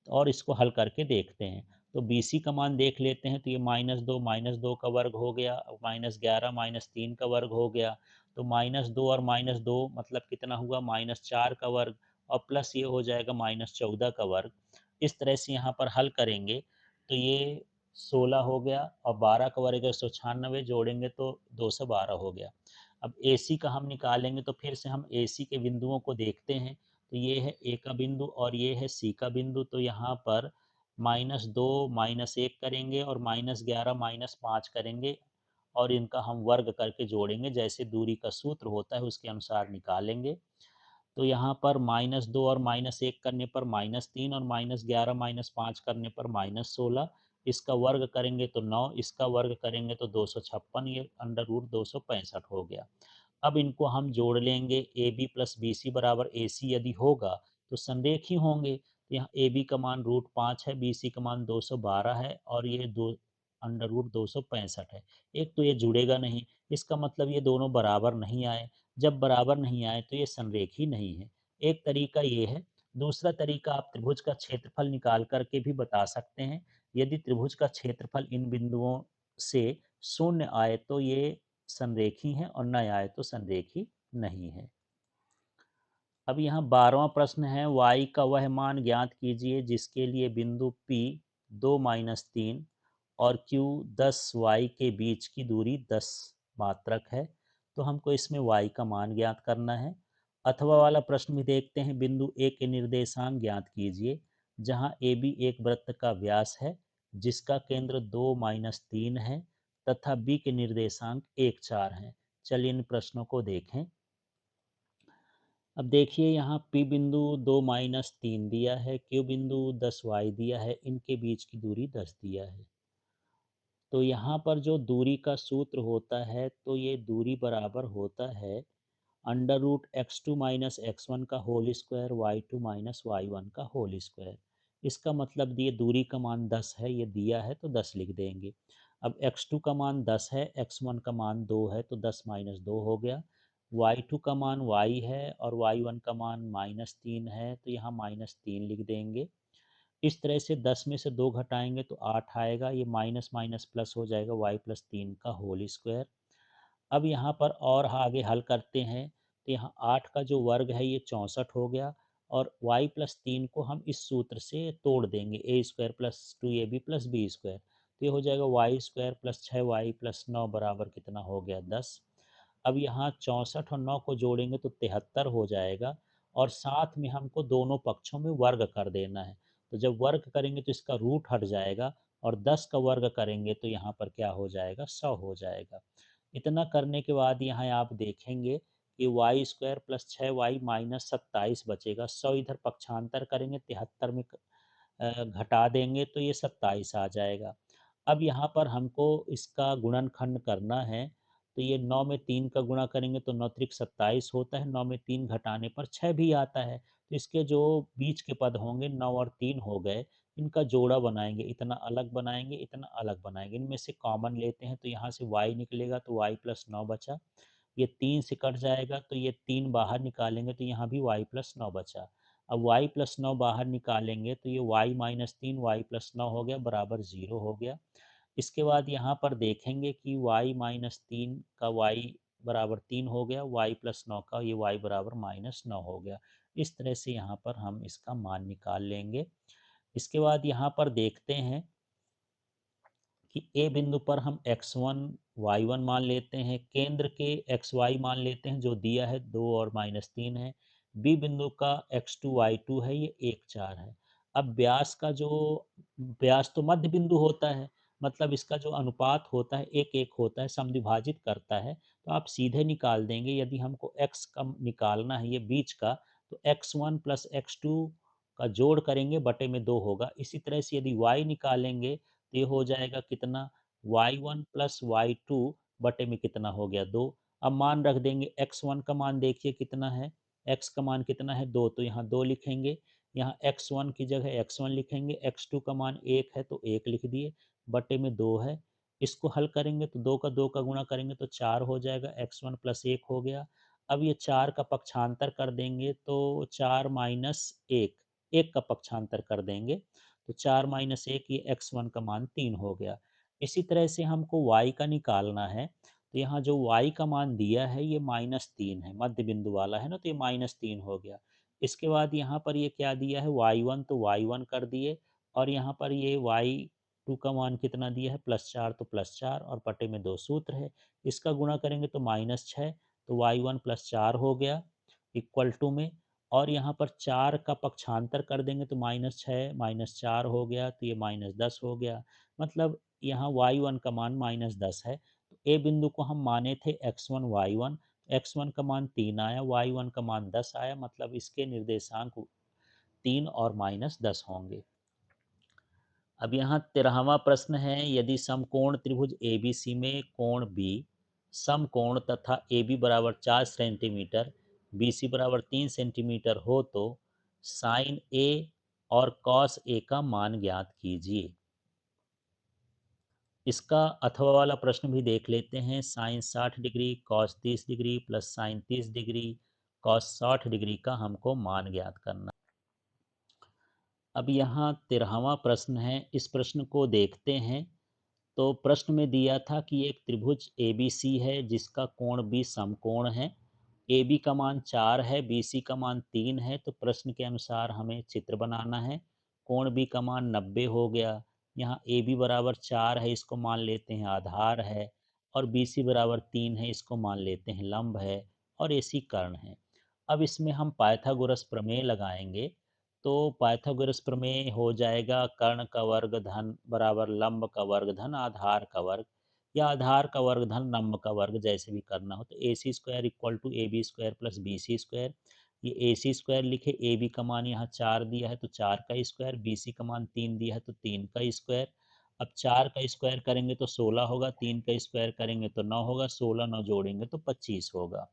और इसको हल करके देखते हैं। तो बी सी का मान देख लेते हैं, तो ये -2 का वर्ग हो गया, -11 -3 का वर्ग हो गया, तो -2 और -2 मतलब कितना हुआ, -4 का वर्ग, और प्लस ये हो जाएगा -14 का वर्ग। इस तरह से यहाँ पर हल करेंगे तो ये 16 हो गया, और 12 का वर्ग 196 जोड़ेंगे तो 212 हो गया। अब ए सी का हम निकालेंगे, तो फिर से हम ए सी के बिंदुओं को देखते हैं। तो ये है ए का बिंदु और ये है सी का बिंदु, तो यहाँ पर -2 -1 करेंगे और -11 -5 करेंगे, और इनका हम वर्ग करके जोड़ेंगे, जैसे दूरी का सूत्र होता है उसके अनुसार निकालेंगे। तो यहाँ पर -2 और -1 करने पर -3, और -11 -5 करने पर -16। इसका वर्ग करेंगे तो 9, इसका वर्ग करेंगे तो 256, ये अंडर रूट 265 हो गया। अब इनको हम जोड़ लेंगे, A B plus B C बराबर ए सी यदि होगा तो संरेखी होंगे। तो यहाँ ए बी का मान √5 है, बी सी का मान 212 है, और ये दो अंडर रूट 265 है। एक तो ये जुड़ेगा नहीं, इसका मतलब ये दोनों बराबर नहीं आए। जब बराबर नहीं आए तो ये संरेखी नहीं है। एक तरीका ये है। दूसरा तरीका, आप त्रिभुज का क्षेत्रफल निकाल करके भी बता सकते हैं। यदि त्रिभुज का क्षेत्रफल इन बिंदुओं से शून्य आए तो ये संरेखी हैं, और न आए तो संरेखी नहीं है। अब यहाँ 12वां प्रश्न है, y का वह मान ज्ञात कीजिए जिसके लिए बिंदु P 2-3 और Q 10 y के बीच की दूरी 10 मात्रक है। तो हमको इसमें y का मान ज्ञात करना है। अथवा वाला प्रश्न भी देखते हैं, बिंदु A के निर्देशांक ज्ञात कीजिए जहाँ AB एक वृत्त का व्यास है जिसका केंद्र 2-3 है तथा B के निर्देशांक 1 4 हैं। चलिए इन प्रश्नों को देखें। अब देखिए यहाँ P बिंदु 2-3 दिया है, Q बिंदु 10 y दिया है, इनके बीच की दूरी 10 दिया है। तो यहाँ पर जो दूरी का सूत्र होता है, तो ये दूरी बराबर होता है under root x2 minus x1 का whole square, y2 minus y1 का होल स्क्वायर। इसका मतलब दिए दूरी का मान 10 है, ये दिया है तो 10 लिख देंगे। अब x2 का मान 10 है, x1 का मान 2 है, तो 10 माइनस 2 हो गया। y2 का मान y है और y1 का मान -3 है, तो यहाँ -3 लिख देंगे। इस तरह से 10 में से 2 घटाएंगे तो 8 आएगा, ये माइनस माइनस प्लस हो जाएगा, y+3 का होल स्क्वायर। अब यहाँ पर और आगे हल करते हैं, तो यहाँ 8 का जो वर्ग है ये 64 हो गया, और y+3 को हम इस सूत्र से तोड़ देंगे, a² + 2ab + b²। तो ये हो जाएगा y² + 6y + 9 बराबर कितना हो गया, 10। अब यहाँ 64 और 9 को जोड़ेंगे तो 73 हो जाएगा, और साथ में हमको दोनों पक्षों में वर्ग कर देना है। तो जब वर्ग करेंगे तो इसका रूट हट जाएगा, और 10 का वर्ग करेंगे तो यहाँ पर क्या हो जाएगा, 100 हो जाएगा। इतना करने के बाद यहाँ आप देखेंगे कि y² + 6y - 27 बचेगा। 100 इधर पक्षांतर करेंगे, 73 में घटा देंगे तो ये 27 आ जाएगा। अब यहाँ पर हमको इसका गुणनखंड करना है, तो ये 9 में 3 का गुणा करेंगे तो 9 त्रिक 27 होता है, 9 में 3 घटाने पर 6 भी आता है। तो इसके जो बीच के पद होंगे 9 और 3 हो गए, इनका जोड़ा बनाएंगे, इतना अलग बनाएंगे, इतना अलग बनाएंगे, इनमें से कॉमन लेते हैं तो यहाँ से y निकलेगा तो y+9 बचा। ये 3 से कट जाएगा तो ये 3 बाहर निकालेंगे तो यहाँ भी y+9 बचा। अब y+9 बाहर निकालेंगे तो ये y-3 y+9 हो गया, बराबर 0 हो गया। इसके बाद यहाँ पर देखेंगे कि y-3 का y बराबर 3 हो गया, y+9 का ये y बराबर -9 हो गया। इस तरह से यहाँ पर हम इसका मान निकाल लेंगे। इसके बाद यहाँ पर देखते हैं कि ए बिंदु पर हम x1 y1 मान लेते हैं, केंद्र के xy मान लेते हैं जो दिया है 2 और -3 है। बी बिंदु का x2 y2 है, ये 1 4 है। अब व्यास का जो, व्यास तो मध्य बिंदु होता है, मतलब इसका जो अनुपात होता है 1 1 होता है, समद्विभाजित करता है, तो आप सीधे निकाल देंगे। यदि हमको x का निकालना है, ये बीच का, तो x1 + x2 का जोड़ करेंगे, बटे में 2 होगा। इसी तरह से यदि y निकालेंगे तो ये हो जाएगा कितना, y1 + y2 बटे में कितना हो गया, 2। अब मान रख देंगे, x1 का मान देखिए कितना है, x का मान कितना है, 2, तो यहाँ 2 लिखेंगे। यहाँ x1 की जगह x1 लिखेंगे, x2 का मान 1 है तो 1 लिख दिए, बटे में 2 है। इसको हल करेंगे तो 2 का 2 का गुणा करेंगे तो 4 हो जाएगा, x1 + 1 हो गया। अब ये 4 का पक्षांतर कर देंगे तो 4 - 1, 1 का पक्षांतर कर देंगे तो 4 माइनस 1 ये x1 का मान 3 हो गया। इसी तरह से हमको y का निकालना है, तो यहाँ जो y का मान दिया है ये -3 है, मध्य बिंदु वाला है ना, तो ये -3 हो गया। इसके बाद यहाँ पर ये क्या दिया है y1, तो y1 कर दिए, और यहाँ पर ये y2 का मान कितना दिया है +4, तो +4, और बटे में 2 सूत्र है, इसका गुणा करेंगे तो -6, तो y1 +4 हो गया इक्वल टू में, और यहाँ पर 4 का पक्षांतर कर देंगे तो -6 -4 हो गया, तो ये -10 हो गया। मतलब यहाँ y1 का मान -10 है। तो ए बिंदु को हम माने थे x1 y1, x1 का मान 3 आया, y1 का मान 10 आया, मतलब इसके निर्देशांक 3 और -10 होंगे। अब यहाँ 13वां प्रश्न है, यदि समकोण त्रिभुज ABC में कोण B समकोण तथा AB बराबर 4 सेंटीमीटर, BC बराबर 3 सेंटीमीटर हो तो साइन A और कॉस A का मान ज्ञात कीजिए। इसका अथवा वाला प्रश्न भी देख लेते हैं। Sine 60 degree cos 30 degree plus sine 30 degree cos 60 degree का हमको मान ज्ञात करना। अब यहाँ 13वां प्रश्न है, इस प्रश्न को देखते हैं। तो प्रश्न में दिया था कि एक त्रिभुज ABC है जिसका कोण B समकोण है। AB का मान 4 है, BC का मान 3 है, तो प्रश्न के अनुसार हमें चित्र बनाना है। कोण B का मान 90 हो गया। यहाँ AB बराबर 4 है, इसको मान लेते हैं आधार है, और BC बराबर 3 है, इसको मान लेते हैं लंब है, और AC कर्ण है। अब इसमें हम पाइथागोरस प्रमेय लगाएंगे। तो पाइथागोरस प्रमेय हो जाएगा कर्ण का वर्ग धन बराबर लंब का वर्ग धन आधार का वर्ग, या आधार का वर्ग धन लंब का वर्ग, जैसे भी करना हो। तो AC² equal to AB² plus BC²। ये AC² लिखे, AB का मान यहाँ 4 दिया है तो 4 का स्क्वायर, BC का मान 3 दिया है तो 3 का स्क्वायर। अब 4 का स्क्वायर करेंगे तो 16 होगा, 3 का स्क्वायर करेंगे तो 9 होगा, 16 9 जोड़ेंगे तो 25 होगा।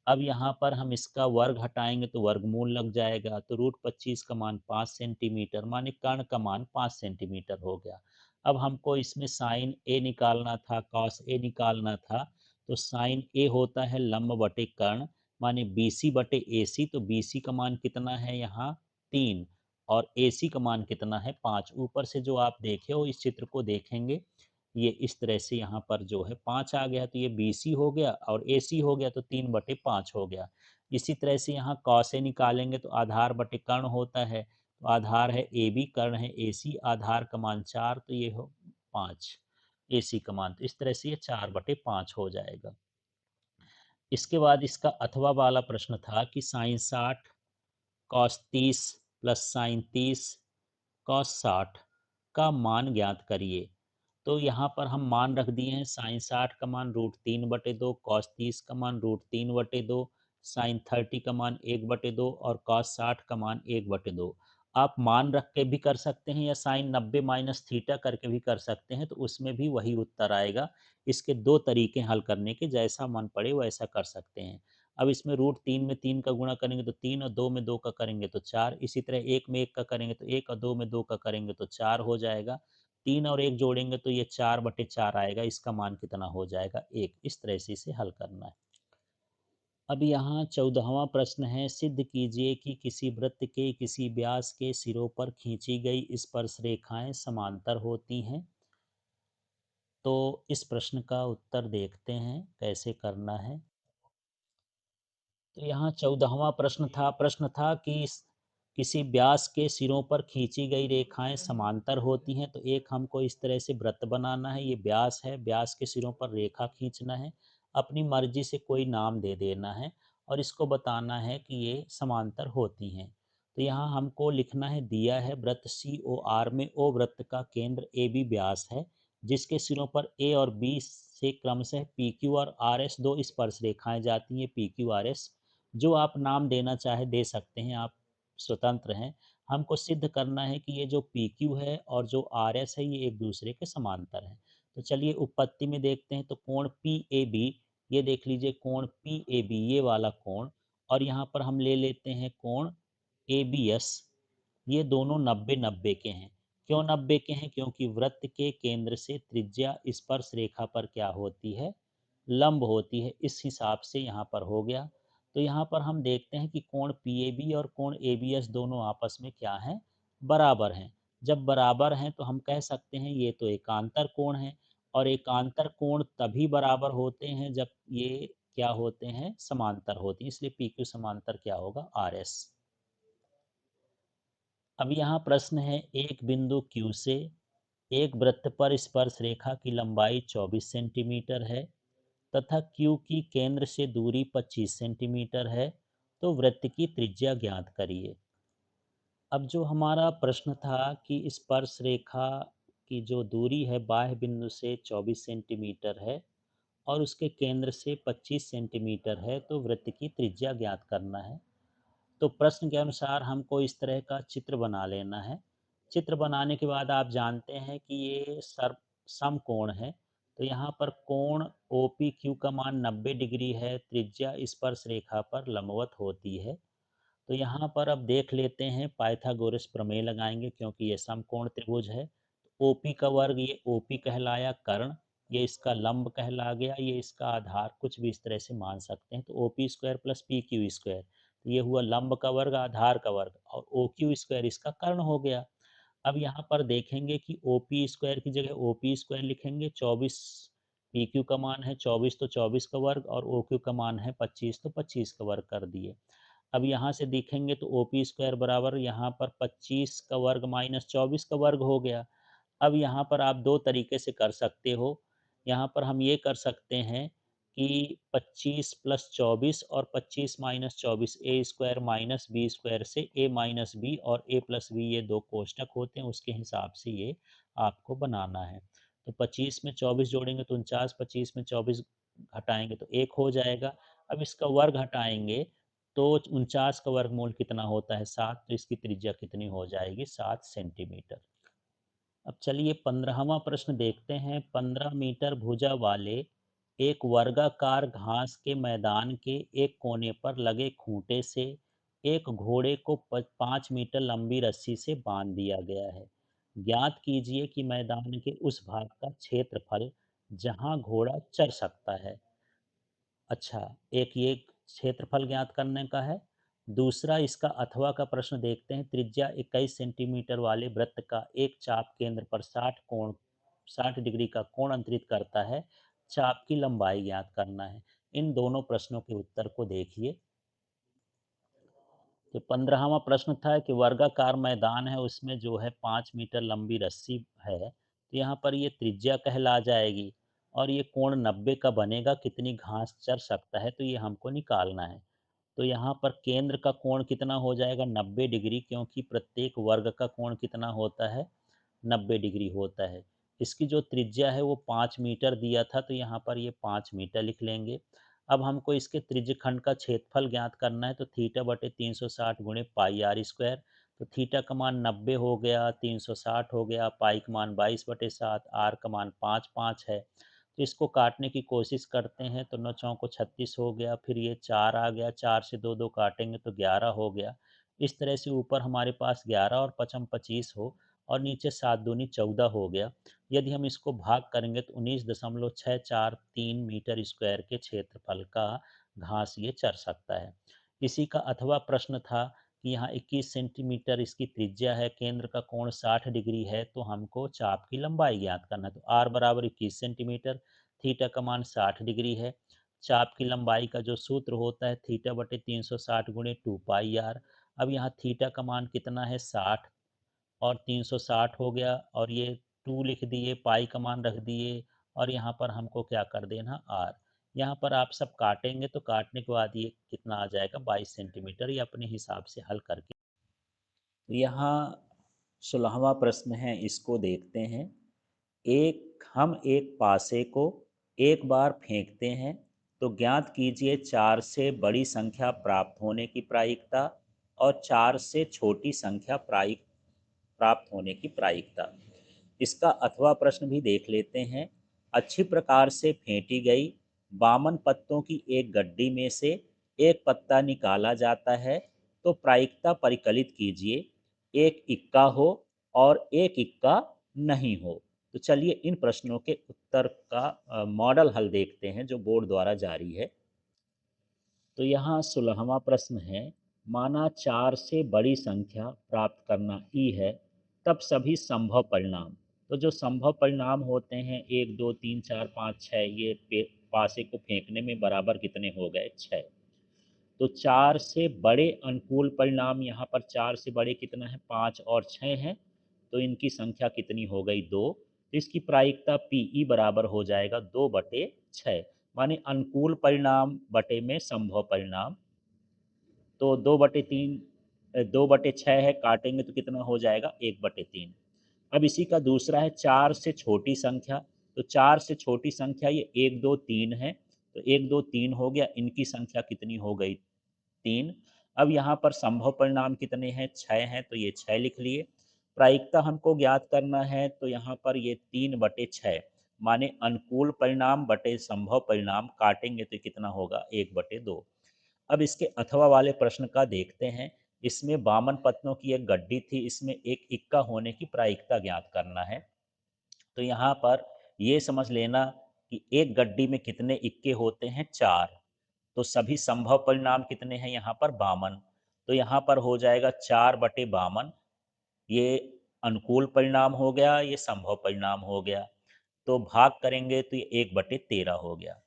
अब यहाँ पर हम इसका वर्ग हटाएंगे तो वर्गमूल लग जाएगा, तो √25 का मान 5 सेंटीमीटर, माने कर्ण का मान 5 सेंटीमीटर हो गया। अब हमको इसमें साइन ए निकालना था, कॉस ए निकालना था। तो साइन ए होता है लंब बटे कर्ण, माने BC बटे AC। तो BC का मान कितना है यहाँ 3, और AC का मान कितना है 5। ऊपर से जो आप देखे हो इस चित्र को देखेंगे, ये इस तरह से यहाँ पर जो है 5 आ गया, तो ये BC हो गया, और AC हो गया, तो 3/5 हो गया। इसी तरह से यहाँ कॉस ए निकालेंगे तो आधार बटे कर्ण होता है, तो आधार है AB, कर्ण है AC, आधार का मान 4, तो ये हो 5 AC का मान, तो इस तरह से ये 4/5 हो जाएगा। इसके बाद इसका अथवा वाला प्रश्न था कि sine 60 cos 30 plus sine 30 cos 60 का मान ज्ञात करिए। तो यहाँ पर हम मान रख दिए हैं, साइन 60 का मान √3/2, कॉस 30 का मान √3/2, साइन 30 का मान 1/2, और कॉस 60 का मान 1/2। आप मान रख के भी कर सकते हैं, या साइन 90 माइनस थीटा करके भी कर सकते हैं, तो उसमें भी वही उत्तर आएगा। इसके दो तरीके हल करने के, जैसा मन पड़े वैसा कर सकते हैं। अब इसमें √3 में 3 का गुणा करेंगे तो 3, और 2 में 2 का करेंगे तो 4। इसी तरह 1 में 1 का करेंगे तो 1, और 2 में 2 का करेंगे तो 4 हो जाएगा। 3 और 1 जोड़ेंगे तो ये 4/4 आएगा, इसका मान कितना हो जाएगा 1। इस तरह से इसे हल करना है। अब यहाँ 14वां प्रश्न है, सिद्ध कीजिए कि किसी वृत्त के किसी व्यास के सिरों पर खींची गई स्पर्श रेखाएं समांतर होती हैं। तो इस प्रश्न का उत्तर देखते हैं कैसे करना है। तो यहाँ 14वां प्रश्न था कि किसी व्यास के सिरों पर खींची गई रेखाएं समांतर होती हैं। तो एक हमको इस तरह से वृत्त बनाना है, ये व्यास है, व्यास के सिरों पर रेखा खींचना है, अपनी मर्जी से कोई नाम दे देना है, और इसको बताना है कि ये समांतर होती हैं। तो यहाँ हमको लिखना है, दिया है वृत्त COR में O वृत्त का केंद्र AB व्यास है, जिसके सिरों पर A और B से क्रमशः PQ और RS दो स्पर्श रेखाएं जाती हैं, PQRS। जो आप नाम देना चाहे दे सकते हैं, आप स्वतंत्र हैं। हमको सिद्ध करना है कि ये जो PQ है और जो RS है ये एक दूसरे के समांतर हैं। तो चलिए उपपत्ति में देखते हैं। तो कोण PAB, ये देख लीजिए कोण PAB, ये वाला कोण, और यहाँ पर हम ले लेते हैं कोण ABS, ये दोनों 90-90 के हैं। क्यों 90 के हैं? क्योंकि वृत्त के केंद्र से त्रिज्या स्पर्श रेखा पर क्या होती है? लंब होती है। इस हिसाब से यहाँ पर हो गया। तो यहाँ पर हम देखते हैं कि कोण PAB और कोण ABS दोनों आपस में क्या हैं? बराबर हैं। जब बराबर हैं तो हम कह सकते हैं ये तो एकांतर कोण है, और एकांतर कोण तभी बराबर होते हैं जब ये क्या होते हैं, समांतर होते हैं, इसलिए पी क्यू समांतर क्या होगा, आर एस। अब यहाँ प्रश्न है, एक बिंदु Q से एक वृत्त पर स्पर्श रेखा की लंबाई 24 सेंटीमीटर है तथा Q की केंद्र से दूरी 25 सेंटीमीटर है, तो वृत्त की त्रिज्या ज्ञात करिए। अब जो हमारा प्रश्न था कि स्पर्श रेखा की जो दूरी है बाह्य बिंदु से 24 सेंटीमीटर है और उसके केंद्र से 25 सेंटीमीटर है, तो वृत्त की त्रिज्या ज्ञात करना है। तो प्रश्न के अनुसार हमको इस तरह का चित्र बना लेना है। चित्र बनाने के बाद आप जानते हैं कि ये सर्व समकोण है, तो यहाँ पर कोण ओ पी क्यू का मान 90 डिग्री है, त्रिज्या स्पर्श रेखा पर लंबवत होती है। तो यहाँ पर अब देख लेते हैं, पाइथागोरस प्रमेय लगाएंगे क्योंकि ये समकोण त्रिभुज है। ओपी का वर्ग ये ओपी कहलाया कर्ण, ये इसका लंब कहला गया, ये इसका आधार, कुछ भी इस तरह से मान सकते हैं। तो O P square plus P Q square, तो ये हुआ लंब का वर्ग आधार का वर्ग, और ओ क्यू स्क्वायर इसका कर्ण हो गया। अब यहाँ पर देखेंगे कि ओ पी स्क्वायर की जगह ओ पी स्क्वायर लिखेंगे, 24 पी क्यू का मान है 24, तो 24 का वर्ग, और ओ क्यू का मान है 25, तो 25 का वर्ग कर दिए। अब यहाँ से देखेंगे तो ओ पी स्क्वायर बराबर यहाँ पर 25 का वर्ग माइनस 24 का वर्ग हो गया। अब यहाँ पर आप दो तरीके से कर सकते हो। यहाँ पर हम ये कर सकते हैं कि 25 प्लस 24 और 25 माइनस 24, ए स्क्वायर माइनस बी स्क्वायर से ए माइनस बी और ए प्लस बी, ये दो कोष्टक होते हैं, उसके हिसाब से ये आपको बनाना है। तो 25 में 24 जोड़ेंगे तो 49, 25 में 24 घटाएंगे तो 1 हो जाएगा। अब इसका वर्ग हटाएंगे तो 49 का वर्गमूल कितना होता है, 7, तो इसकी त्रिज्या कितनी हो जाएगी, 7 सेंटीमीटर। अब चलिए 15वां प्रश्न देखते हैं। 15 मीटर भुजा वाले एक वर्गाकार घास के मैदान के एक कोने पर लगे खूंटे से एक घोड़े को 5 मीटर लंबी रस्सी से बांध दिया गया है। ज्ञात कीजिए कि मैदान के उस भाग का क्षेत्रफल जहां घोड़ा चर सकता है। अच्छा, एक ये क्षेत्रफल ज्ञात करने का है। दूसरा इसका अथवा का प्रश्न देखते हैं। त्रिज्या 21 सेंटीमीटर वाले वृत्त का एक चाप केंद्र पर 60 डिग्री का कोण अंतरित करता है। चाप की लंबाई ज्ञात करना है। इन दोनों प्रश्नों के उत्तर को देखिए। तो 15वां प्रश्न था कि वर्गाकार मैदान है, उसमें जो है 5 मीटर लंबी रस्सी है, तो यहाँ पर ये त्रिज्या कहला जाएगी, और ये कोण 90 का बनेगा, कितनी घास चर सकता है, तो ये हमको निकालना है। तो यहाँ पर केंद्र का कोण कितना हो जाएगा, 90 डिग्री, क्योंकि प्रत्येक वर्ग का कोण कितना होता है, 90 डिग्री होता है। इसकी जो त्रिज्या है वो 5 मीटर दिया था, तो यहाँ पर ये 5 मीटर लिख लेंगे। अब हमको इसके त्रिज्यखंड का क्षेत्रफल ज्ञात करना है, तो थीटा बटे 360 गुणे पाई आर स्क्वायर। तो थीटा का मान 90 हो गया, 360 हो गया, पाई का मान 22/7, आर का मान 5/5 है। तो इसको काटने की कोशिश करते हैं, तो 9 चौको 36 हो गया, फिर ये 4 आ गया, 4 से 2 2 काटेंगे तो 11 हो गया। इस तरह से ऊपर हमारे पास 11 और 5 25 हो, और नीचे 7 दूनी 14 हो गया। यदि हम इसको भाग करेंगे तो 19.643 मीटर स्क्वायर के क्षेत्रफल का घास ये चर सकता है। इसी का अथवा प्रश्न था कि यहाँ 21 सेंटीमीटर इसकी त्रिज्या है, केंद्र का कोण 60 डिग्री है, तो हमको चाप की लंबाई ज्ञात करना है। तो आर बराबर 21 सेंटीमीटर, थीटा का मान 60 डिग्री है। चाप की लंबाई का जो सूत्र होता है थीटा बटे 360 गुणे 2 पाई आर। अब यहाँ थीटा का मान कितना है, 60, और 360 हो गया, और ये 2 लिख दिए, पाई का मान रख दिए, और यहाँ पर हमको क्या कर देना, आर। यहाँ पर आप सब काटेंगे तो काटने के बाद ये कितना आ जाएगा, 22 सेंटीमीटर, ये अपने हिसाब से हल करके। तो यहाँ 16वां प्रश्न है, इसको देखते हैं। हम एक पासे को एक बार फेंकते हैं तो ज्ञात कीजिए 4 से बड़ी संख्या प्राप्त होने की प्रायिकता और 4 से छोटी संख्या प्राप्त होने की प्रायिकता। इसका अथवा प्रश्न भी देख लेते हैं। अच्छी प्रकार से फेंटी गई बामन पत्तों की एक गड्डी में से एक पत्ता निकाला जाता है, तो प्रायिकता परिकलित कीजिए, एक इक्का हो और एक इक्का नहीं हो। तो चलिए इन प्रश्नों के उत्तर का मॉडल हल देखते हैं जो बोर्ड द्वारा जारी है। तो यहाँ 16वां प्रश्न है, माना 4 से बड़ी संख्या प्राप्त करना ई है तब सभी संभव परिणाम। तो जो संभव परिणाम होते हैं 1 2 3 4 5 6, ये पासे को फेंकने में बराबर कितने हो गए? 6। तो 4 से बड़े अनुकूल परिणाम, यहाँ पर 4 से बड़े कितना है? 5 और 6 हैं। तो इनकी संख्या कितनी हो गई? 2। तो इसकी प्रायिकता पीई बराबर हो जाएगा 2/6, माने अनुकूल परिणाम बटे में संभव परिणाम। तो 2/3, 2/6 है, काटेंगे तो कितना हो जाएगा? 1/3। अब इसी का दूसरा है 4 से छोटी संख्या। तो 4 से छोटी संख्या ये 1 2 3 है। तो 1 2 3 हो गया, इनकी संख्या कितनी हो गई? 3। अब यहाँ पर संभव परिणाम कितने हैं? 6 हैं, तो ये 6 लिख लिए। प्रायिकता हमको ज्ञात करना है, तो यहाँ पर ये 3/6, माने अनुकूल परिणाम बटे संभव परिणाम, काटेंगे तो कितना होगा? 1/2। अब इसके अथवा वाले प्रश्न का देखते हैं। इसमें वामन पत्नों की एक गड्डी थी, इसमें एक इक्का होने की प्रायिकता ज्ञात करना है। तो यहाँ पर ये समझ लेना कि एक गड्डी में कितने इक्के होते हैं? 4। तो सभी संभव परिणाम कितने हैं यहाँ पर? 52। तो यहाँ पर हो जाएगा 4/52। ये अनुकूल परिणाम हो गया, ये संभव परिणाम हो गया। तो भाग करेंगे तो ये 1/13 हो गया।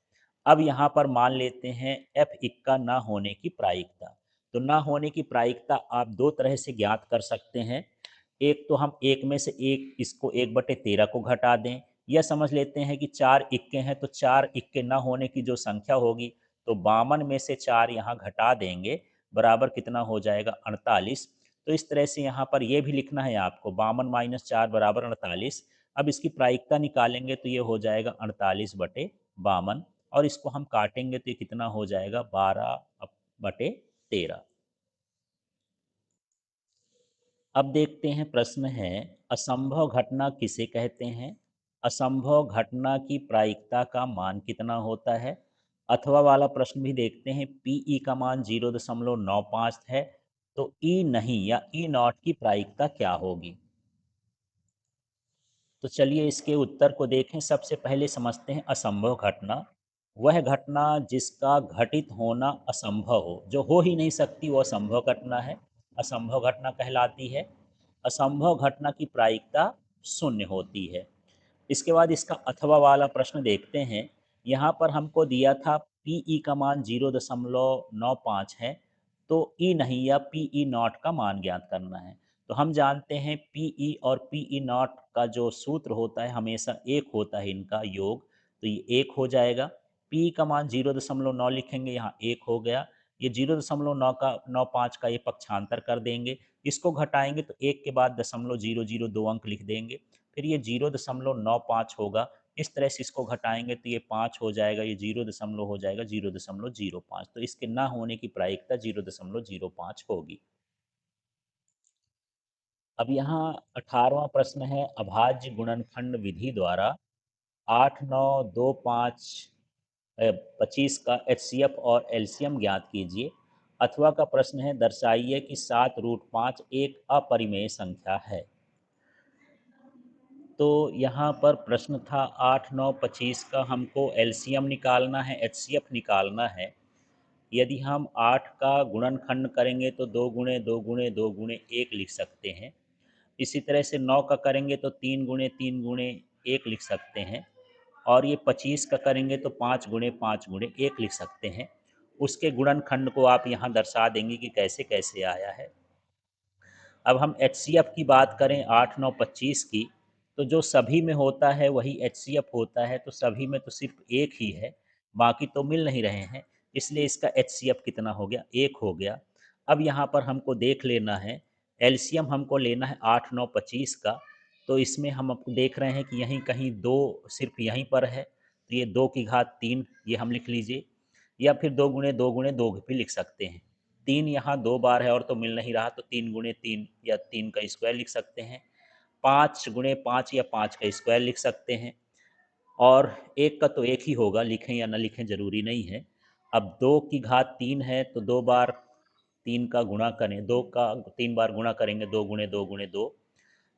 अब यहाँ पर मान लेते हैं एफ इक्का ना होने की प्रायिकता। तो ना होने की प्रायिकता आप दो तरह से ज्ञात कर सकते हैं। एक तो हम एक में से एक इसको 1/13 को घटा दें, या समझ लेते हैं कि 4 इक्के हैं, तो 4 इक्के ना होने की जो संख्या होगी, तो 52 में से 4 यहाँ घटा देंगे, बराबर कितना हो जाएगा? 48। तो इस तरह से यहाँ पर ये भी लिखना है आपको, 52 - 4 बराबर 48। अब इसकी प्रायिकता निकालेंगे तो ये हो जाएगा 48/52, और इसको हम काटेंगे तो ये कितना हो जाएगा? 12/13। अब देखते हैं, प्रश्न है असंभव घटना किसे कहते हैं? असंभव घटना की प्रायिकता का मान कितना होता है? अथवा वाला प्रश्न भी देखते हैं। पीई का मान 0.95 है, तो ई नहीं या ई नॉट की प्रायिकता क्या होगी? तो चलिए इसके उत्तर को देखें। सबसे पहले समझते हैं असंभव घटना। वह घटना जिसका घटित होना असंभव हो, जो हो ही नहीं सकती, वो असंभव घटना है, असंभव घटना कहलाती है। असंभव घटना की प्रायिकता शून्य होती है। इसके बाद इसका अथवा वाला प्रश्न देखते हैं। यहाँ पर हमको दिया था पीई का मान 0.95 है, तो ई नहीं या पीई नॉट का मान ज्ञात करना है। तो हम जानते हैं पीई और पीई नॉट का जो सूत्र होता है हमेशा एक होता है, इनका योग। तो ये एक हो जाएगा। पी का मान 0.9 लिखेंगे, यहाँ एक हो गया। ये 0.9 का 95 का ये पक्षांतर कर देंगे, इसको घटाएंगे तो एक के बाद 0.002 अंक लिख देंगे, फिर ये 0.95 होगा। इस तरह से इसको घटाएंगे तो ये 5 हो जाएगा, ये 0 हो जाएगा 0.05। तो इसके ना होने की प्रायिकता 0.05 होगी। अब यहाँ 18वां प्रश्न है, अभाज्य गुणनखंड विधि द्वारा 8 9 2 5 25 का एचसीएफ और एलसीएम ज्ञात कीजिए। अथवा का प्रश्न है, दर्शाइए कि 7√5 एक अपरिमेय संख्या है। तो यहाँ पर प्रश्न था 8 9 25 का हमको एलसीएम निकालना है, एचसीएफ निकालना है। यदि हम 8 का गुणनखंड करेंगे तो 2 गुणे 2 गुणे 2 गुणे 1 लिख सकते हैं। इसी तरह से 9 का करेंगे तो 3 गुणे 3 गुणे 1 लिख सकते हैं। और ये 25 का करेंगे तो 5 गुणे 5 गुणे 1 लिख सकते हैं। उसके गुणनखंड को आप यहाँ दर्शा देंगे कि कैसे कैसे आया है। अब हम एचसीएफ की बात करें 8 9 25 की, तो जो सभी में होता है वही एचसीएफ होता है। तो सभी में तो सिर्फ एक ही है, बाकी तो मिल नहीं रहे हैं, इसलिए इसका एचसीएफ कितना हो गया? 1 हो गया। अब यहाँ पर हमको देख लेना है, एलसीएम हमको लेना है 8 9 25 का। तो इसमें हम अब देख रहे हैं कि यहीं कहीं दो सिर्फ यहीं पर है, तो ये 2 की घात 3 ये हम लिख लीजिए, या फिर 2 गुणे 2 गुणे 2 भी लिख सकते हैं। 3 यहाँ 2 बार है और तो मिल नहीं रहा, तो 3 गुणे 3 या 3 का स्क्वायर लिख सकते हैं। 5 गुणे 5 या 5 का स्क्वायर लिख सकते हैं। और एक का तो एक ही होगा, लिखें या ना लिखें ज़रूरी नहीं है। अब 2 की घात 3 है, तो 2 बार 3 का गुणा करें, 2 का 3 बार गुणा करेंगे, 2 गुणे 2 गुणे 2,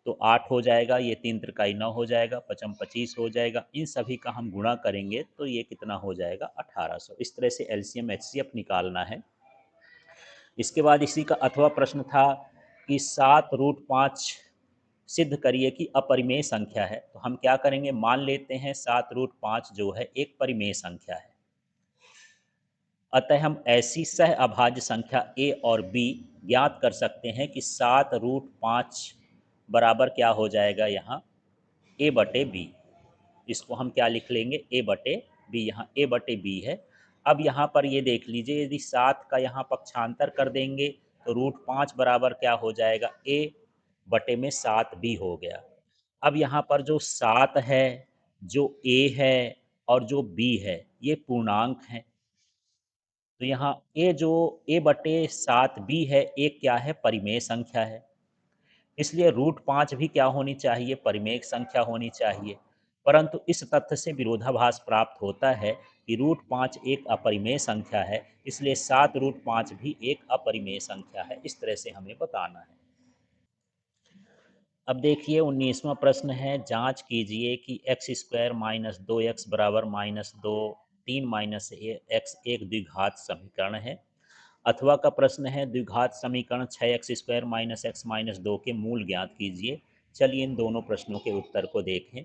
तो 8 हो जाएगा। ये 3 त्रिकाई 9 हो जाएगा, पचम 25 हो जाएगा। इन सभी का हम गुणा करेंगे तो ये कितना हो जाएगा? 1800। इस तरह से एलसीएम एचसीएफ निकालना है। इसके बाद इसी का अथवा प्रश्न था कि 7√5 सिद्ध करिए कि अपरिमेय संख्या है। तो हम क्या करेंगे, मान लेते हैं 7√5 जो है एक परिमेय संख्या है। अतः हम ऐसी सह अभाज्य संख्या a और b ज्ञात कर सकते हैं कि 7√5 बराबर क्या हो जाएगा यहाँ a बटे b। इसको हम क्या लिख लेंगे, a बटे b, यहाँ a बटे b है। अब यहाँ पर ये देख लीजिए, यदि 7 का यहाँ पक्षांतर कर देंगे तो √5 बराबर क्या हो जाएगा, a बटे में 7b हो गया। अब यहाँ पर जो 7 है, जो a है और जो b है, ये पूर्णांक हैं। तो यहाँ a बटे 7b है, एक क्या है, परिमेय संख्या है। इसलिए √5 भी क्या होनी चाहिए, परिमेय संख्या होनी चाहिए। परंतु इस तथ्य से विरोधाभास प्राप्त होता है कि √5 एक अपरिमेय संख्या है, इसलिए 7√5 भी एक अपरिमेय संख्या है। इस तरह से हमें बताना है। अब देखिए 19वां प्रश्न है, जांच कीजिए कि x² माइनस 2x बराबर -2 3 माइनस x एक द्विघात समीकरण है। अथवा का प्रश्न है, द्विघात समीकरण 6x² माइनस x माइनस 2 के मूल ज्ञात कीजिए। चलिए इन दोनों प्रश्नों के उत्तर को देखें।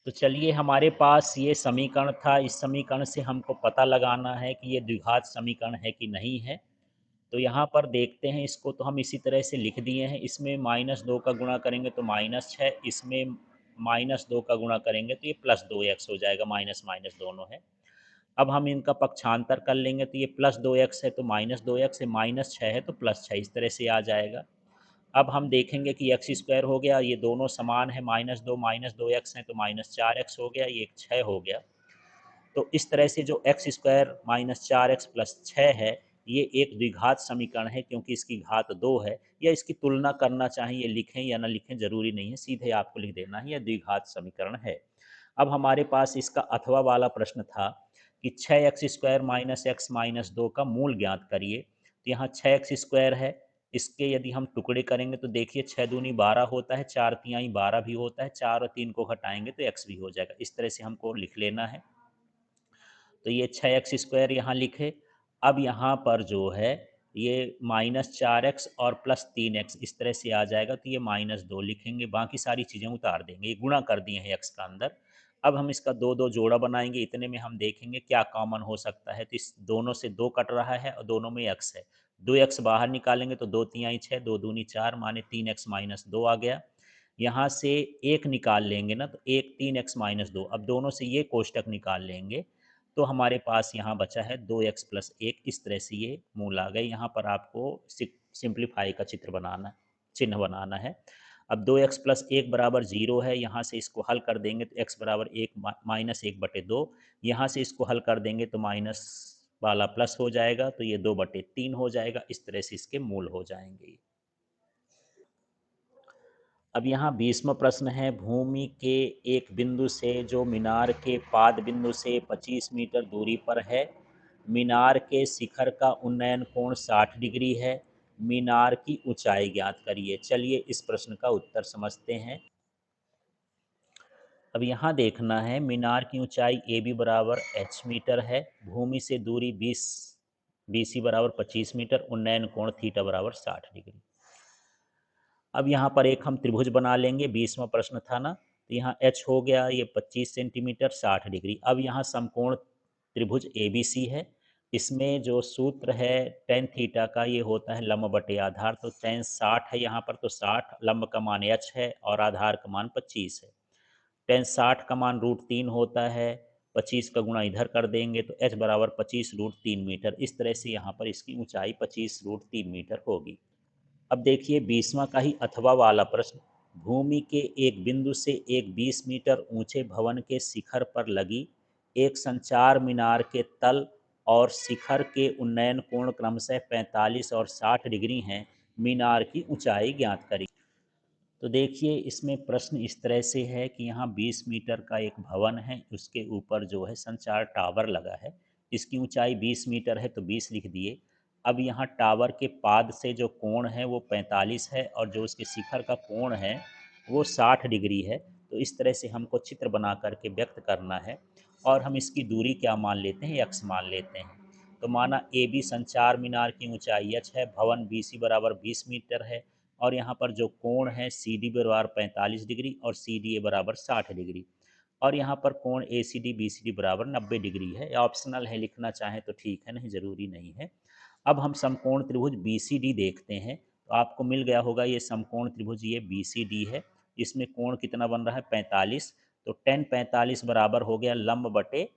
तो चलिए, हमारे पास ये समीकरण था, इस समीकरण से हमको पता लगाना है कि ये द्विघात समीकरण है कि नहीं है। तो यहाँ पर देखते हैं, इसको तो हम इसी तरह से लिख दिए हैं। इसमें -2 का गुणा करेंगे तो -6, इसमें -2 का गुणा करेंगे तो ये +2x हो जाएगा, माइनस माइनस दोनों है। अब हम इनका पक्षांतर कर लेंगे तो ये +2x है तो -2x है, -6 है तो +6, इस तरह से आ जाएगा। अब हम देखेंगे कि x² हो गया, ये दोनों समान है, -2 x है तो -4x हो गया, ये 6 हो गया। तो इस तरह से जो x² -4x प्लस 6 है, ये एक द्विघात समीकरण है, क्योंकि इसकी घात 2 है। या इसकी तुलना करना चाहिए, लिखें या ना लिखें ज़रूरी नहीं है, सीधे आपको लिख देना है, यह द्विघात समीकरण है। अब हमारे पास इसका अथवा वाला प्रश्न था कि 6x² माइनस x माइनस 2 का मूल ज्ञात करिए। तो यहाँ 6x² है, इसके यदि हम टुकड़े करेंगे तो देखिए 6 दूनी 12 होता है, 4 तिहाई 12 भी होता है, 4 और 3 को घटाएंगे तो x भी हो जाएगा। इस तरह से हमको लिख लेना है। तो ये 6x² यहाँ लिखे। अब यहाँ पर जो है ये -4x और +3x इस तरह से आ जाएगा, तो ये -2 लिखेंगे, बाकी सारी चीज़ें उतार देंगे। ये गुणा कर दिए हैं x का अंदर। अब हम इसका दो दो जोड़ा बनाएंगे, इतने में हम देखेंगे क्या कॉमन हो सकता है। तो इस दोनों से 2 कट रहा है और दोनों में x है। 2x बाहर निकालेंगे तो 2 तिहाई 6, 2 दूनी 4, माने 3x माइनस 2 आ गया। यहाँ से एक निकाल लेंगे ना, तो एक 3x माइनस 2, अब दोनों से ये कोष्टक निकाल लेंगे तो हमारे पास यहाँ बचा है 2x प्लस 1। इस तरह से ये मूल आ गए। यहाँ पर आपको सिंप्लीफाई का चिन्ह बनाना है। अब 2x प्लस 1 बराबर 0 है, यहाँ से इसको हल कर देंगे तो x बराबर 1 माइनस 1/2। यहाँ से इसको हल कर देंगे तो माइनस वाला प्लस हो जाएगा, तो ये 2/3 हो जाएगा। इस तरह से इसके मूल हो जाएंगे। अब यहाँ 20वां प्रश्न है, भूमि के एक बिंदु से जो मीनार के पाद बिंदु से 25 मीटर दूरी पर है, मीनार के शिखर का उन्नयन कोण 60 डिग्री है, मीनार की ऊंचाई ज्ञात करिए। चलिए इस प्रश्न का उत्तर समझते हैं। अब यहाँ देखना है, मीनार की ऊंचाई ए बी बराबर h मीटर है, भूमि से दूरी 20 BC बराबर 25 मीटर, उन्नयन कोण थीटा बराबर 60 डिग्री। अब यहाँ पर एक हम त्रिभुज बना लेंगे, 20वां प्रश्न था ना, तो यहाँ h हो गया, ये 25 सेंटीमीटर 60 डिग्री। अब यहाँ समकोण त्रिभुज ABC है, इसमें जो सूत्र है टेन थीटा का, ये होता है लंब बटे आधार। तो टेन 60 है यहाँ पर, तो 60 लंब का मान h है और आधार का मान 25 है। टेन 60 का मान √3 होता है, 25 का गुणा इधर कर देंगे तो h बराबर 25√3 मीटर। इस तरह से यहाँ पर इसकी ऊंचाई 25√3 मीटर होगी। अब देखिए 20वां का ही अथवा वाला प्रश्न, भूमि के एक बिंदु से एक 20 मीटर ऊंचे भवन के शिखर पर लगी एक संचार मीनार के तल और शिखर के उन्नयन कोण क्रमशः 45 और 60 डिग्री हैं, मीनार की ऊंचाई ज्ञात करें। तो देखिए इसमें प्रश्न इस तरह से है कि यहाँ 20 मीटर का एक भवन है, उसके ऊपर जो है संचार टावर लगा है, इसकी ऊंचाई 20 मीटर है तो 20 लिख दिए। अब यहाँ टावर के पाद से जो कोण है वो 45 है और जो उसके शिखर का कोण है वो 60 डिग्री है। तो इस तरह से हमको चित्र बना करके व्यक्त करना है और हम इसकी दूरी क्या मान लेते हैं, x मान लेते हैं। तो माना ए बी संचार मीनार की ऊंचाई h है, भवन BC बराबर 20 मीटर है और यहाँ पर जो कोण है सी डी बराबर 45 डिग्री और सी डी ए बराबर 60 डिग्री, और यहाँ पर कोण A C D B C D बराबर 90 डिग्री है। ऑप्शनल है, लिखना चाहें तो ठीक है, नहीं ज़रूरी नहीं है। अब हम समकोण त्रिभुज बी सी डी देखते हैं। तो आपको मिल गया होगा ये समकोण त्रिभुज, ये बी सी डी है। इसमें कोण कितना बन रहा है 45। तो टेन 45 बराबर हो गया लंब बटे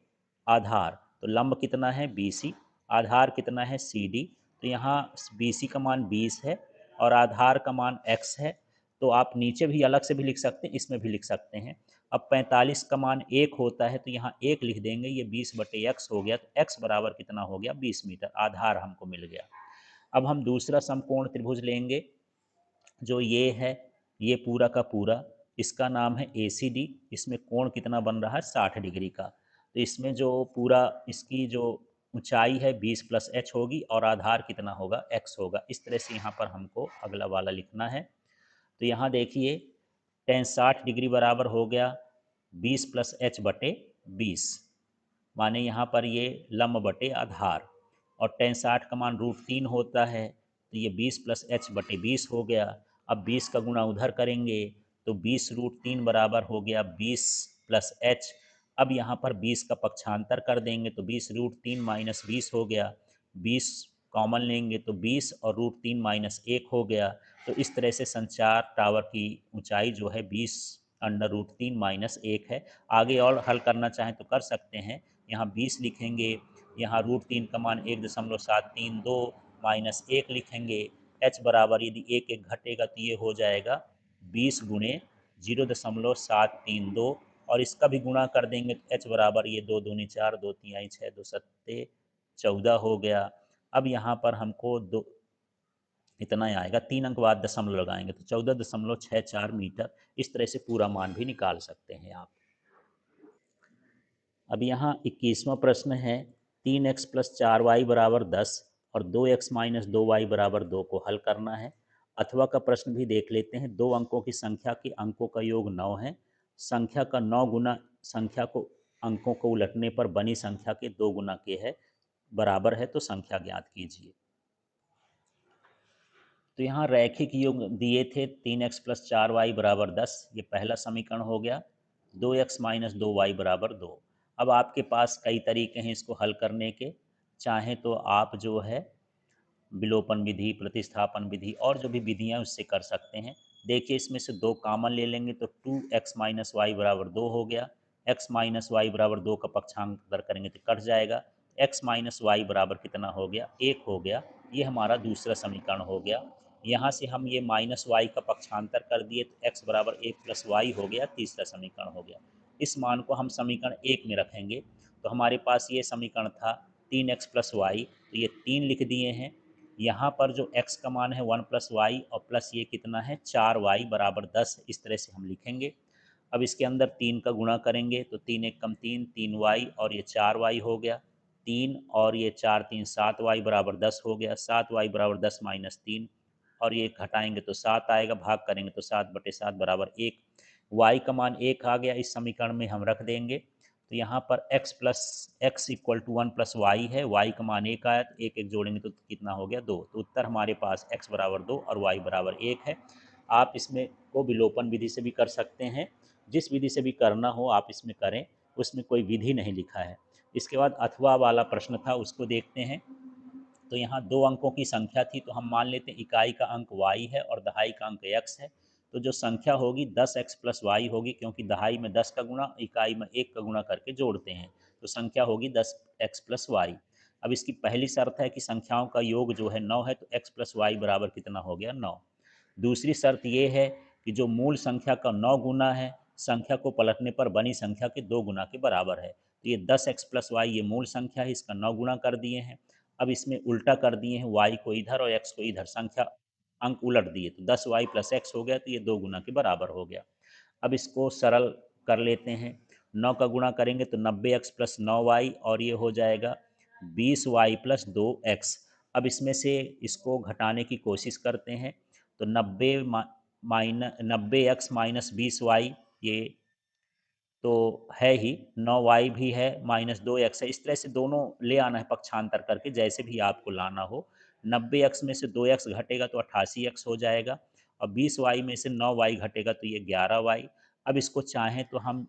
आधार। तो लंब कितना है बी सी, आधार कितना है सी डी। तो यहाँ बी सी का मान 20 है और आधार का मान x है। तो आप नीचे भी अलग से भी लिख सकते हैं, इसमें भी लिख सकते हैं। अब 45 का मान 1 होता है तो यहाँ 1 लिख देंगे, ये 20 बटे x हो गया। तो x बराबर कितना हो गया 20 मीटर, आधार हमको मिल गया। अब हम दूसरा समकोण त्रिभुज लेंगे, जो ये है, ये पूरा का पूरा, इसका नाम है ए सी डी। इसमें कोण कितना बन रहा है 60 डिग्री का। तो इसमें जो पूरा इसकी जो ऊंचाई है 20 प्लस एच होगी और आधार कितना होगा x होगा। इस तरह से यहाँ पर हमको अगला वाला लिखना है। तो यहाँ देखिए टेन 60 डिग्री बराबर हो गया 20 प्लस एच बटे 20, माने यहाँ पर ये लंब बटे आधार। और टेन 60 का मान √3 होता है, तो ये 20 प्लस एच बटे 20 हो गया। अब 20 का गुणा उधर करेंगे तो 20 √3 बराबर हो गया 20 प्लस एच। अब यहाँ पर 20 का पक्षांतर कर देंगे तो 20 √3 माइनस 20 हो गया। 20 कॉमन लेंगे तो 20 और √3 माइनस 1 हो गया। तो इस तरह से संचार टावर की ऊंचाई जो है 20 √3 माइनस 1 है। आगे और हल करना चाहें तो कर सकते हैं। यहाँ 20 लिखेंगे, यहाँ √3 का मान 1.732 माइनस 1 लिखेंगे। h बराबर यदि एक एक घटेगा तो ये हो जाएगा 20 गुणे 0.732, और इसका भी गुणा कर देंगे तो h बराबर ये 2 दूनी 4, 2 तिहाई 6, 2 सत्ते 14 हो गया। अब यहाँ पर हमको दो इतना ही आएगा, 3 अंक बाद दशमलव लगाएंगे तो 14.64 मीटर। इस तरह से पूरा मान भी निकाल सकते हैं आप। अब यहाँ 21वां प्रश्न है, 3x प्लस 4y बराबर 10 और 2x माइनस 2y बराबर 2 को हल करना है। अथवा का प्रश्न भी देख लेते हैं। दो अंकों की संख्या के अंकों का योग 9 है। संख्या का 9 गुना संख्या को अंकों को उलटने पर बनी संख्या के 2 गुना के है, बराबर है, तो संख्या ज्ञात कीजिए। तो यहाँ रैखिक योग दिए थे 3x प्लस 4y बराबर 10, ये पहला समीकरण हो गया। 2x माइनस 2y बराबर 2। अब आपके पास कई तरीके हैं इसको हल करने के। चाहें तो आप जो है विलोपन विधि, प्रतिस्थापन विधि और जो भी विधियाँ उससे कर सकते हैं। देखिए इसमें से दो कॉमन ले लेंगे तो 2x माइनस वाई बराबर 2 हो गया। x माइनस वाई बराबर 2 का पक्षांतर करेंगे तो कट जाएगा। x माइनस वाई बराबर कितना हो गया 1 हो गया। ये हमारा दूसरा समीकरण हो गया। यहाँ से हम ये माइनस वाई का पक्षांतर कर दिए तो x बराबर 1 प्लस वाई हो गया, तीसरा समीकरण हो गया। इस मान को हम समीकरण 1 में रखेंगे तो हमारे पास ये समीकरण था 3x प्लस वाई, तो ये 3 लिख दिए हैं। यहाँ पर जो x का मान है 1 प्लस वाई और प्लस ये कितना है 4y बराबर 10, इस तरह से हम लिखेंगे। अब इसके अंदर 3 का गुणा करेंगे तो 3 एक कम 3, 3y और ये 4y हो गया। 3 और ये 4 3 7y बराबर 10 हो गया। 7y बराबर 10 माइनस 3, और ये घटाएंगे तो 7 आएगा, भाग करेंगे तो 7/7 बराबर 1। y का मान 1 आ गया, इस समीकरण में हम रख देंगे। तो यहाँ पर x equal to 1 plus y है, y का मान 1 आया तो एक एक जोड़ेंगे तो कितना हो गया 2। तो उत्तर हमारे पास x बराबर 2 और y बराबर 1 है। आप इसमें को विलोपन विधि से भी कर सकते हैं, जिस विधि से भी करना हो आप इसमें करें, उसमें कोई विधि नहीं लिखा है। इसके बाद अथवा वाला प्रश्न था, उसको देखते हैं। तो यहाँ दो अंकों की संख्या थी, तो हम मान लेते हैं इकाई का अंक y है और दहाई का अंक x है। तो जो संख्या होगी 10x प्लस वाई होगी, क्योंकि दहाई में 10 का गुणा, इकाई में 1 का गुणा करके जोड़ते हैं, तो संख्या होगी 10x प्लस वाई। अब इसकी पहली शर्त है कि संख्याओं का योग जो है 9 है, तो x प्लस वाई बराबर कितना हो गया 9। दूसरी शर्त ये है कि जो मूल संख्या का 9 गुना है, संख्या को पलटने पर बनी संख्या के 2 गुना के बराबर है। तो ये 10x प्लस वाई ये मूल संख्या है, इसका 9 गुना कर दिए हैं। अब इसमें उल्टा कर दिए हैं, y को इधर और x को इधर, संख्या अंक उलट दिए, तो 10y प्लस x हो गया, तो ये 2 गुना के बराबर हो गया। अब इसको सरल कर लेते हैं। 9 का गुणा करेंगे तो 90x प्लस 9y, और ये हो जाएगा 20y प्लस 2x। अब इसमें से इसको घटाने की कोशिश करते हैं तो 90x माइनस 20y, ये तो है ही, 9y भी है माइनस 2x है। इस तरह से दोनों ले आना है पक्षांतर करके, जैसे भी आपको लाना हो। 90x में से 2x घटेगा तो 88x हो जाएगा, और 20y में से 9y घटेगा तो ये 11y। अब इसको चाहें तो हम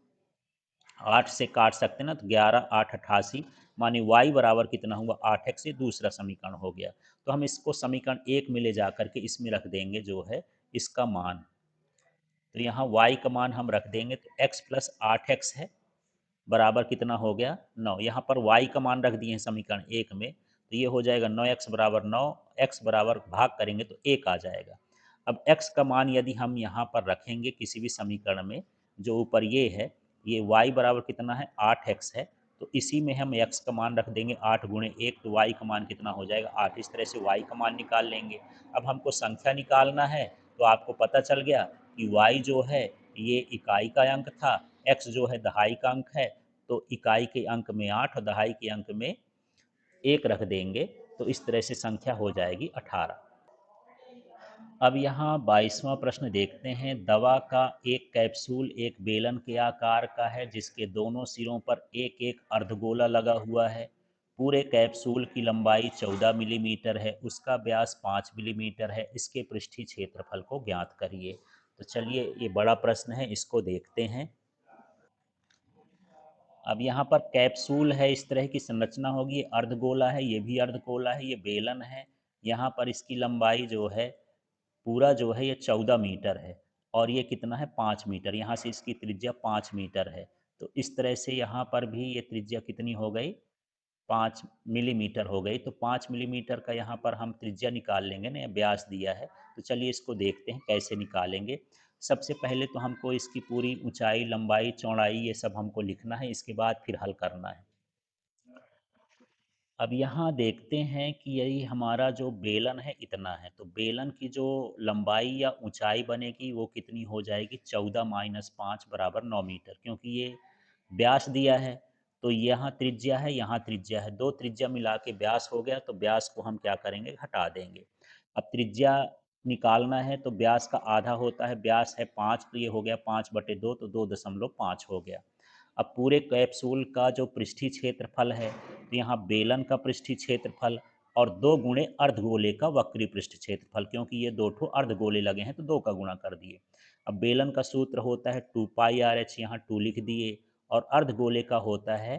8 से काट सकते हैं ना, तो 11 8 88, माने y बराबर कितना हुआ 8x। ये दूसरा समीकरण हो गया। तो हम इसको समीकरण 1 में ले जा करके इसमें रख देंगे जो है इसका मान। तो यहाँ y का मान हम रख देंगे तो x प्लस 8x है बराबर कितना हो गया 9। यहाँ पर y का मान रख दिए हैं समीकरण 1 में, तो ये हो जाएगा 9x बराबर 9, x बराबर भाग करेंगे तो 1 आ जाएगा। अब x का मान यदि हम यहाँ पर रखेंगे किसी भी समीकरण में, जो ऊपर ये है, ये y बराबर कितना है 8x है, तो इसी में हम x का मान रख देंगे 8 गुणे 1, तो y का मान कितना हो जाएगा 8। इस तरह से y का मान निकाल लेंगे। अब हमको संख्या निकालना है, तो आपको पता चल गया कि y जो है ये इकाई का अंक था, x जो है दहाई का अंक है, तो इकाई के अंक में 8 और दहाई के अंक में 1 रख देंगे, तो इस तरह से संख्या हो जाएगी 18। अब यहाँ 22वां प्रश्न देखते हैं। दवा का एक कैप्सूल एक बेलन के आकार का है जिसके दोनों सिरों पर एक एक अर्धगोला लगा हुआ है। पूरे कैप्सूल की लंबाई 14 मिलीमीटर है, उसका व्यास 5 मिलीमीटर है। इसके पृष्ठीय क्षेत्रफल को ज्ञात करिए। तो चलिए ये बड़ा प्रश्न है, इसको देखते हैं। अब यहाँ पर कैप्सूल है, इस तरह की संरचना होगी। ये अर्धगोला है, ये भी अर्धगोला है, ये बेलन है। यहाँ पर इसकी लंबाई जो है पूरा जो है ये 14 मीटर है, और ये कितना है 5 मीटर। यहाँ से इसकी त्रिज्या 5 मीटर है। तो इस तरह से यहाँ पर भी ये त्रिज्या कितनी हो गई 5 मिलीमीटर हो गई। तो 5 मिलीमीटर का यहाँ पर हम त्रिज्या निकाल लेंगे ना, व्यास दिया है। तो चलिए इसको देखते हैं कैसे निकालेंगे। सबसे पहले तो हमको इसकी पूरी ऊंचाई लंबाई चौड़ाई ये सब हमको लिखना है, इसके बाद फिर हल करना है। अब यहाँ देखते हैं कि यही हमारा जो बेलन है इतना है, तो बेलन की जो लंबाई या ऊंचाई बनेगी वो कितनी हो जाएगी 14 माइनस 5 बराबर 9 मीटर, क्योंकि ये व्यास दिया है। तो यहाँ त्रिज्या है, यहाँ त्रिज्या है, दो त्रिज्या मिला के व्यास हो गया, तो व्यास को हम क्या करेंगे हटा देंगे। अब त्रिज्या निकालना है तो व्यास का आधा होता है, व्यास है 5, तो ये हो गया 5/2, तो 2.5 हो गया। अब पूरे कैप्सूल का जो पृष्ठीय क्षेत्रफल है, तो यहाँ बेलन का पृष्ठीय क्षेत्रफल और 2 गुणे अर्धगोले का वक्री पृष्ठ क्षेत्रफल, क्योंकि ये दो ठो अर्धगोले लगे हैं तो 2 का गुणा कर दिए। अब बेलन का सूत्र होता है 2πr/h, यहाँ 2 लिख दिए, और अर्धगोले का होता है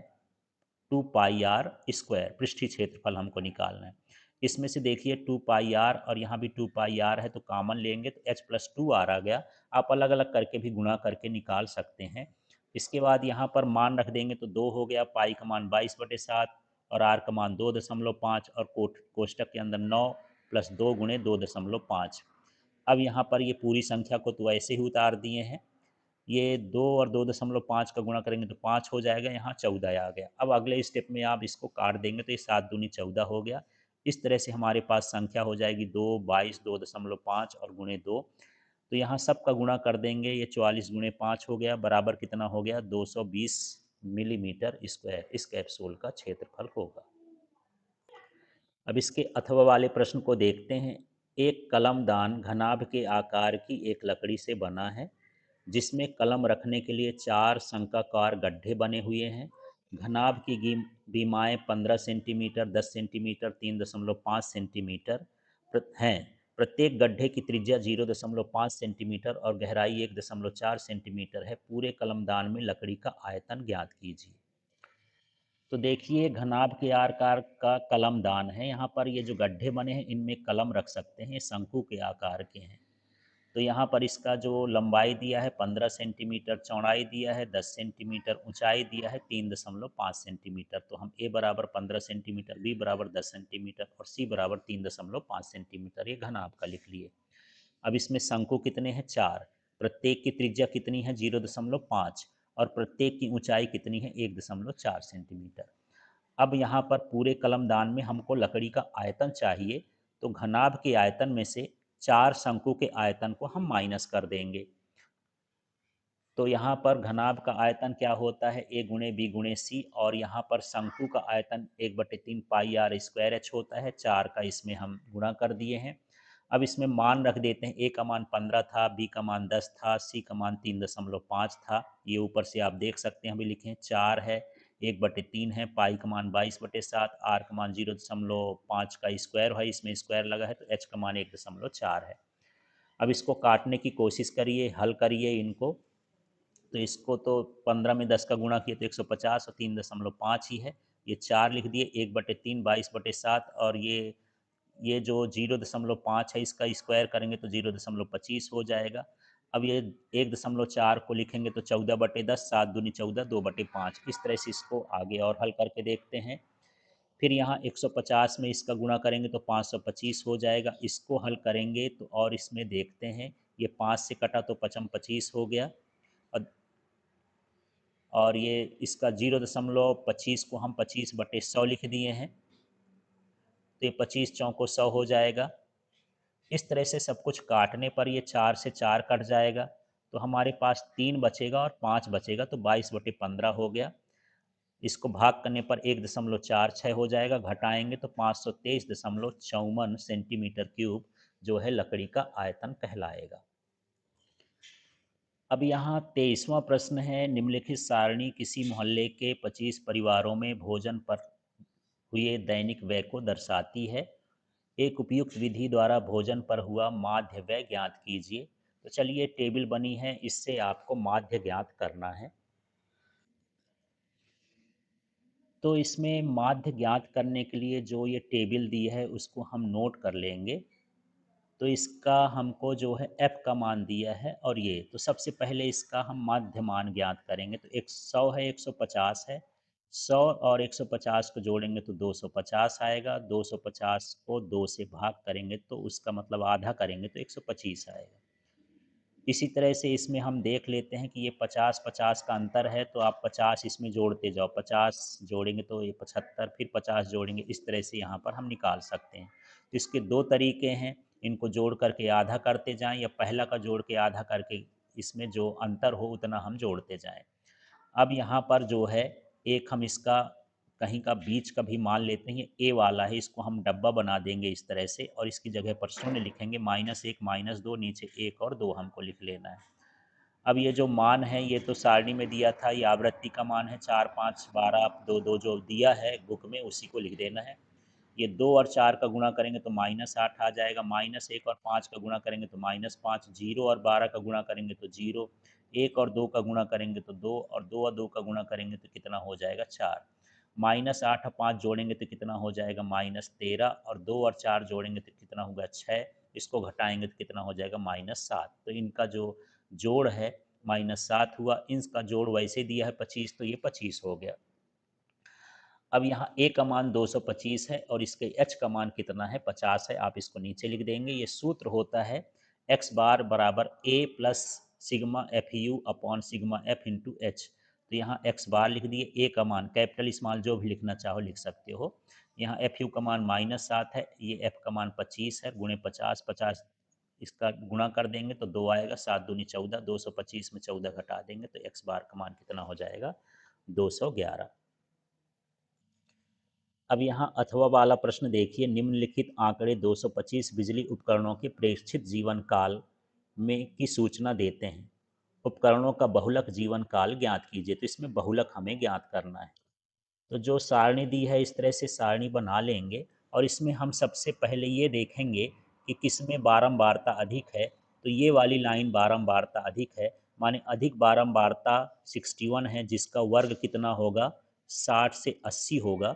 2πr²। पृष्ठीय क्षेत्रफल हमको निकालना है। इसमें से देखिए 2πr और यहाँ भी 2πr है, तो कॉमन लेंगे तो h+2r आ गया। आप अलग अलग करके भी गुणा करके निकाल सकते हैं। इसके बाद यहाँ पर मान रख देंगे तो 2 हो गया, पाई का मान 22/7 और आर का मान 2.5, और कोष्टक के अंदर 9 + 2 गुणे 2.5। अब यहाँ पर ये पूरी संख्या को तो ऐसे ही उतार दिए हैं। ये 2 और 2.5 का गुणा करेंगे तो 5 हो जाएगा, यहाँ 14 आ गया। अब अगले स्टेप में आप इसको काट देंगे तो ये 7 दूनी 14 हो गया। इस तरह से हमारे पास संख्या हो जाएगी 2, 22, 2.5 और गुणे 2। तो यहाँ सब का गुणा कर देंगे, ये 44 गुणे 5 हो गया, बराबर कितना हो गया 220 मिलीमीटर स्क्वायर इस कैप्सूल का क्षेत्रफल होगा। अब इसके अथवा वाले प्रश्न को देखते हैं। एक कलमदान घनाभ के आकार की एक लकड़ी से बना है जिसमें कलम रखने के लिए 4 शंक्वाकार गड्ढे बने हुए हैं। घनाभ की बीमाएँ 15 सेंटीमीटर, 10 सेंटीमीटर, 3.5 सेंटीमीटर हैं। प्रत्येक गड्ढे की त्रिज्या 0.5 सेंटीमीटर और गहराई 1.4 सेंटीमीटर है। पूरे कलमदान में लकड़ी का आयतन ज्ञात कीजिए। तो देखिए घनाभ के आकार का कलमदान है। यहाँ पर ये जो गड्ढे बने हैं इनमें कलम रख सकते हैं, शंकु के आकार के हैं। तो यहाँ पर इसका जो लंबाई दिया है 15 सेंटीमीटर, चौड़ाई दिया है 10 सेंटीमीटर, ऊंचाई दिया है 3.5 सेंटीमीटर। तो हम ए बराबर 15 सेंटीमीटर, बी बराबर 10 सेंटीमीटर और सी बराबर 3.5 सेंटीमीटर ये घनाभ का लिख लिए। अब इसमें शंकु कितने हैं 4, प्रत्येक की त्रिज्या कितनी है 0.5 और प्रत्येक की ऊंचाई कितनी है 1.4 सेंटीमीटर। अब यहाँ पर पूरे कलमदान में हमको लकड़ी का आयतन चाहिए, तो घनाभ के आयतन में से 4 शंकु के आयतन को हम माइनस कर देंगे। तो यहाँ पर घनाभ का आयतन क्या होता है a गुणे बी गुणे सी, और यहाँ पर शंकु का आयतन 1/3πr² होता है। 4 का इसमें हम गुणा कर दिए हैं। अब इसमें मान रख देते हैं। a का मान 15 था, b का मान 10 था, c का मान 3.5 था। ये ऊपर से आप देख सकते हैं, अभी लिखें 4 है, 1/3 है, पाई का मान 22/7, आर का मान 0.5 का स्क्वायर है, इसमें स्क्वायर लगा है तो h का मान 1.4 है। अब इसको काटने की कोशिश करिए, हल करिए इनको। तो इसको तो 15 में 10 का गुणा किए तो 150 और 3.5 ही है। ये 4 लिख दिए, 1/3 22/7, और ये जो 0.5 है इसका स्क्वायर करेंगे तो 0.25 हो जाएगा। अब ये 1.4 को लिखेंगे तो 14/10, 7 दूनी 14, 2/5। इस तरह से इसको आगे और हल करके देखते हैं। फिर यहाँ 150 में इसका गुणा करेंगे तो 525 हो जाएगा। इसको हल करेंगे तो और इसमें देखते हैं, ये 5 से कटा तो 25 हो गया। और ये इसका 0.25 को हम 25/100 लिख दिए हैं, तो ये 25 चौको 100 हो जाएगा। इस तरह से सब कुछ काटने पर ये 4 से 4 कट जाएगा, तो हमारे पास 3 बचेगा और 5 बचेगा, तो 22/15 हो गया। इसको भाग करने पर 1.46 हो जाएगा, घटाएंगे तो 523.54 सेंटीमीटर क्यूब जो है लकड़ी का आयतन कहलाएगा। अब यहाँ 23वां प्रश्न है, निम्नलिखित सारणी किसी मोहल्ले के 25 परिवारों में भोजन पर हुए दैनिक व्यय को दर्शाती है। एक उपयुक्त विधि द्वारा भोजन पर हुआ माध्य व्यय ज्ञात कीजिए। तो चलिए, टेबल बनी है, इससे आपको माध्य ज्ञात करना है। तो इसमें माध्य ज्ञात करने के लिए जो ये टेबल दी है उसको हम नोट कर लेंगे। तो इसका हमको जो है f का मान दिया है, और ये तो सबसे पहले इसका हम माध्य मान ज्ञात करेंगे। तो 100 है, 150 है, 100 और 150 को जोड़ेंगे तो 250 आएगा। 250 को 2 से भाग करेंगे तो उसका मतलब आधा करेंगे तो 125 आएगा। इसी तरह से इसमें हम देख लेते हैं कि ये 50-50 का अंतर है, तो आप 50 इसमें जोड़ते जाओ, 50 जोड़ेंगे तो ये 75, फिर 50 जोड़ेंगे, इस तरह से यहाँ पर हम निकाल सकते हैं। तो इसके दो तरीके हैं, इनको जोड़ करके आधा करते जाएं, या पहला का जोड़ के आधा करके इसमें जो अंतर हो उतना हम जोड़ते जाएं। अब यहाँ पर जो है, एक हम इसका कहीं का बीच का भी मान लेते हैं, ये ए वाला है, इसको हम डब्बा बना देंगे इस तरह से, और इसकी जगह पर शून्य लिखेंगे, -1 -2, नीचे 1 और 2 हमको लिख लेना है। अब ये जो मान है ये तो सारणी में दिया था, ये आवृत्ति का मान है, 4 5 12 2 2 जो दिया है बुक में उसी को लिख देना है। ये 2 और 4 का गुणा करेंगे तो -8 आ जाएगा, -1 और 5 का गुणा करेंगे तो -5, 0 और 12 का गुणा करेंगे तो 0, 1 और 2 का गुणा करेंगे तो 2, और 2 और 2 का गुणा करेंगे तो कितना हो जाएगा, 4। -8 और 5 जोड़ेंगे तो कितना हो जाएगा, -13, और 2 और 4 जोड़ेंगे तो कितना होगा, 6। इसको घटाएंगे तो कितना हो जाएगा, -7। तो इनका जो जोड़ है -7 हुआ, इनका जोड़ वैसे दिया है 25, तो ये 25 हो गया। अब यहाँ ए का मान 225 है और इसके एच का मान कितना है, 50 है। आप इसको नीचे लिख देंगे। ये सूत्र होता है एक्स बार बराबर A plus sigma F U upon sigma F into H. तो यहाँ एक्स बार लिख दिए, ए का मान कैपिटल स्मॉल जो भी लिखना चाहो लिख सकते हो। यहाँ एफ यू का मान -7 है, ये एफ का मान 25 है, गुणे 50, 50 इसका गुणा कर देंगे तो 2 आएगा, 7 दूनी 14, 225 में 14 घटा देंगे तो एक्स बार का मान कितना हो जाएगा, 211। अब यहाँ अथवा वाला प्रश्न देखिए, निम्नलिखित आंकड़े 225 बिजली उपकरणों के प्रेक्षित जीवन काल में की सूचना देते हैं। उपकरणों का बहुलक जीवन काल ज्ञात कीजिए। तो इसमें बहुलक हमें ज्ञात करना है। तो जो सारणी दी है इस तरह से सारणी बना लेंगे, और इसमें हम सबसे पहले ये देखेंगे कि किसमें बारंबारता अधिक है। तो ये वाली लाइन बारंबारता अधिक है, माने अधिक बारंबारता 61 है, जिसका वर्ग कितना होगा, 60 से 80 होगा।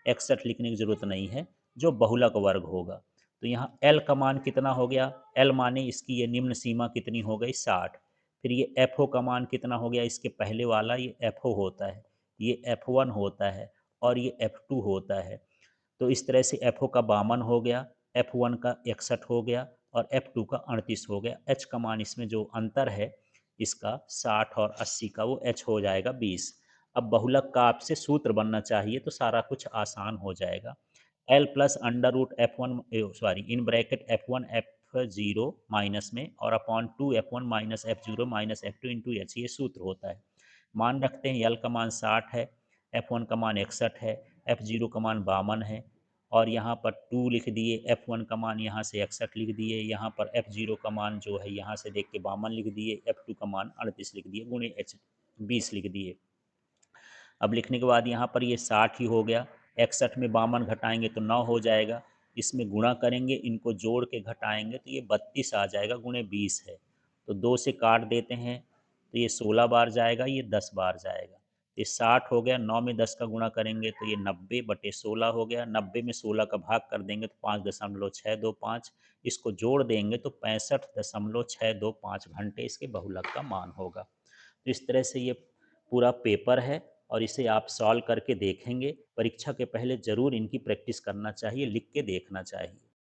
61 लिखने की ज़रूरत नहीं है, जो बहुलक वर्ग होगा। तो यहाँ एल का मान कितना हो गया, एल माने इसकी ये निम्न सीमा कितनी हो गई, 60। फिर ये एफ ओ का मान कितना हो गया, इसके पहले वाला ये एफ ओ होता है, ये F1 होता है, और ये F2 होता है। तो इस तरह से FO का 52 हो गया, F1 का 61 हो गया, और F2 का 38 हो गया। H का मान इसमें जो अंतर है इसका 60 और 80 का, वो H हो जाएगा 20। अब बहुलक का आपसे सूत्र बनना चाहिए तो सारा कुछ आसान हो जाएगा। L plus under root F1, sorry, in bracket F1 F0 minus में, और upon 2 F1 minus F0 minus F2 into H, ये सूत्र होता है। मान रखते हैं, L का मान 60 है, F1 का मान 61 है, F0 का मान 52 है, और यहाँ पर 2 लिख दिए, F1 का मान यहाँ से 61 लिख दिए, यहाँ पर F0 का मान जो है यहाँ से देख के 52 लिख दिए, F2 का मान 38 लिख दिए, गुणे H 20 लिख दिए। अब लिखने के बाद यहाँ पर ये 60 ही हो गया, 61 में 52 घटाएंगे तो 9 हो जाएगा, इसमें गुणा करेंगे, इनको जोड़ के घटाएंगे तो ये 32 आ जाएगा, गुणे 20 है। तो 2 से काट देते हैं तो ये 16 बार जाएगा, ये 10 बार जाएगा। ये 60 हो गया, 9 में 10 का गुणा करेंगे तो ये 90/16 हो गया। 90 में 16 का भाग कर देंगे तो 5.625, इसको जोड़ देंगे तो 65.625 घंटे इसके बहुलक का मान होगा। तो इस तरह से ये पूरा पेपर है और इसे आप सॉल्व करके देखेंगे। परीक्षा के पहले ज़रूर इनकी प्रैक्टिस करना चाहिए, लिख के देखना चाहिए।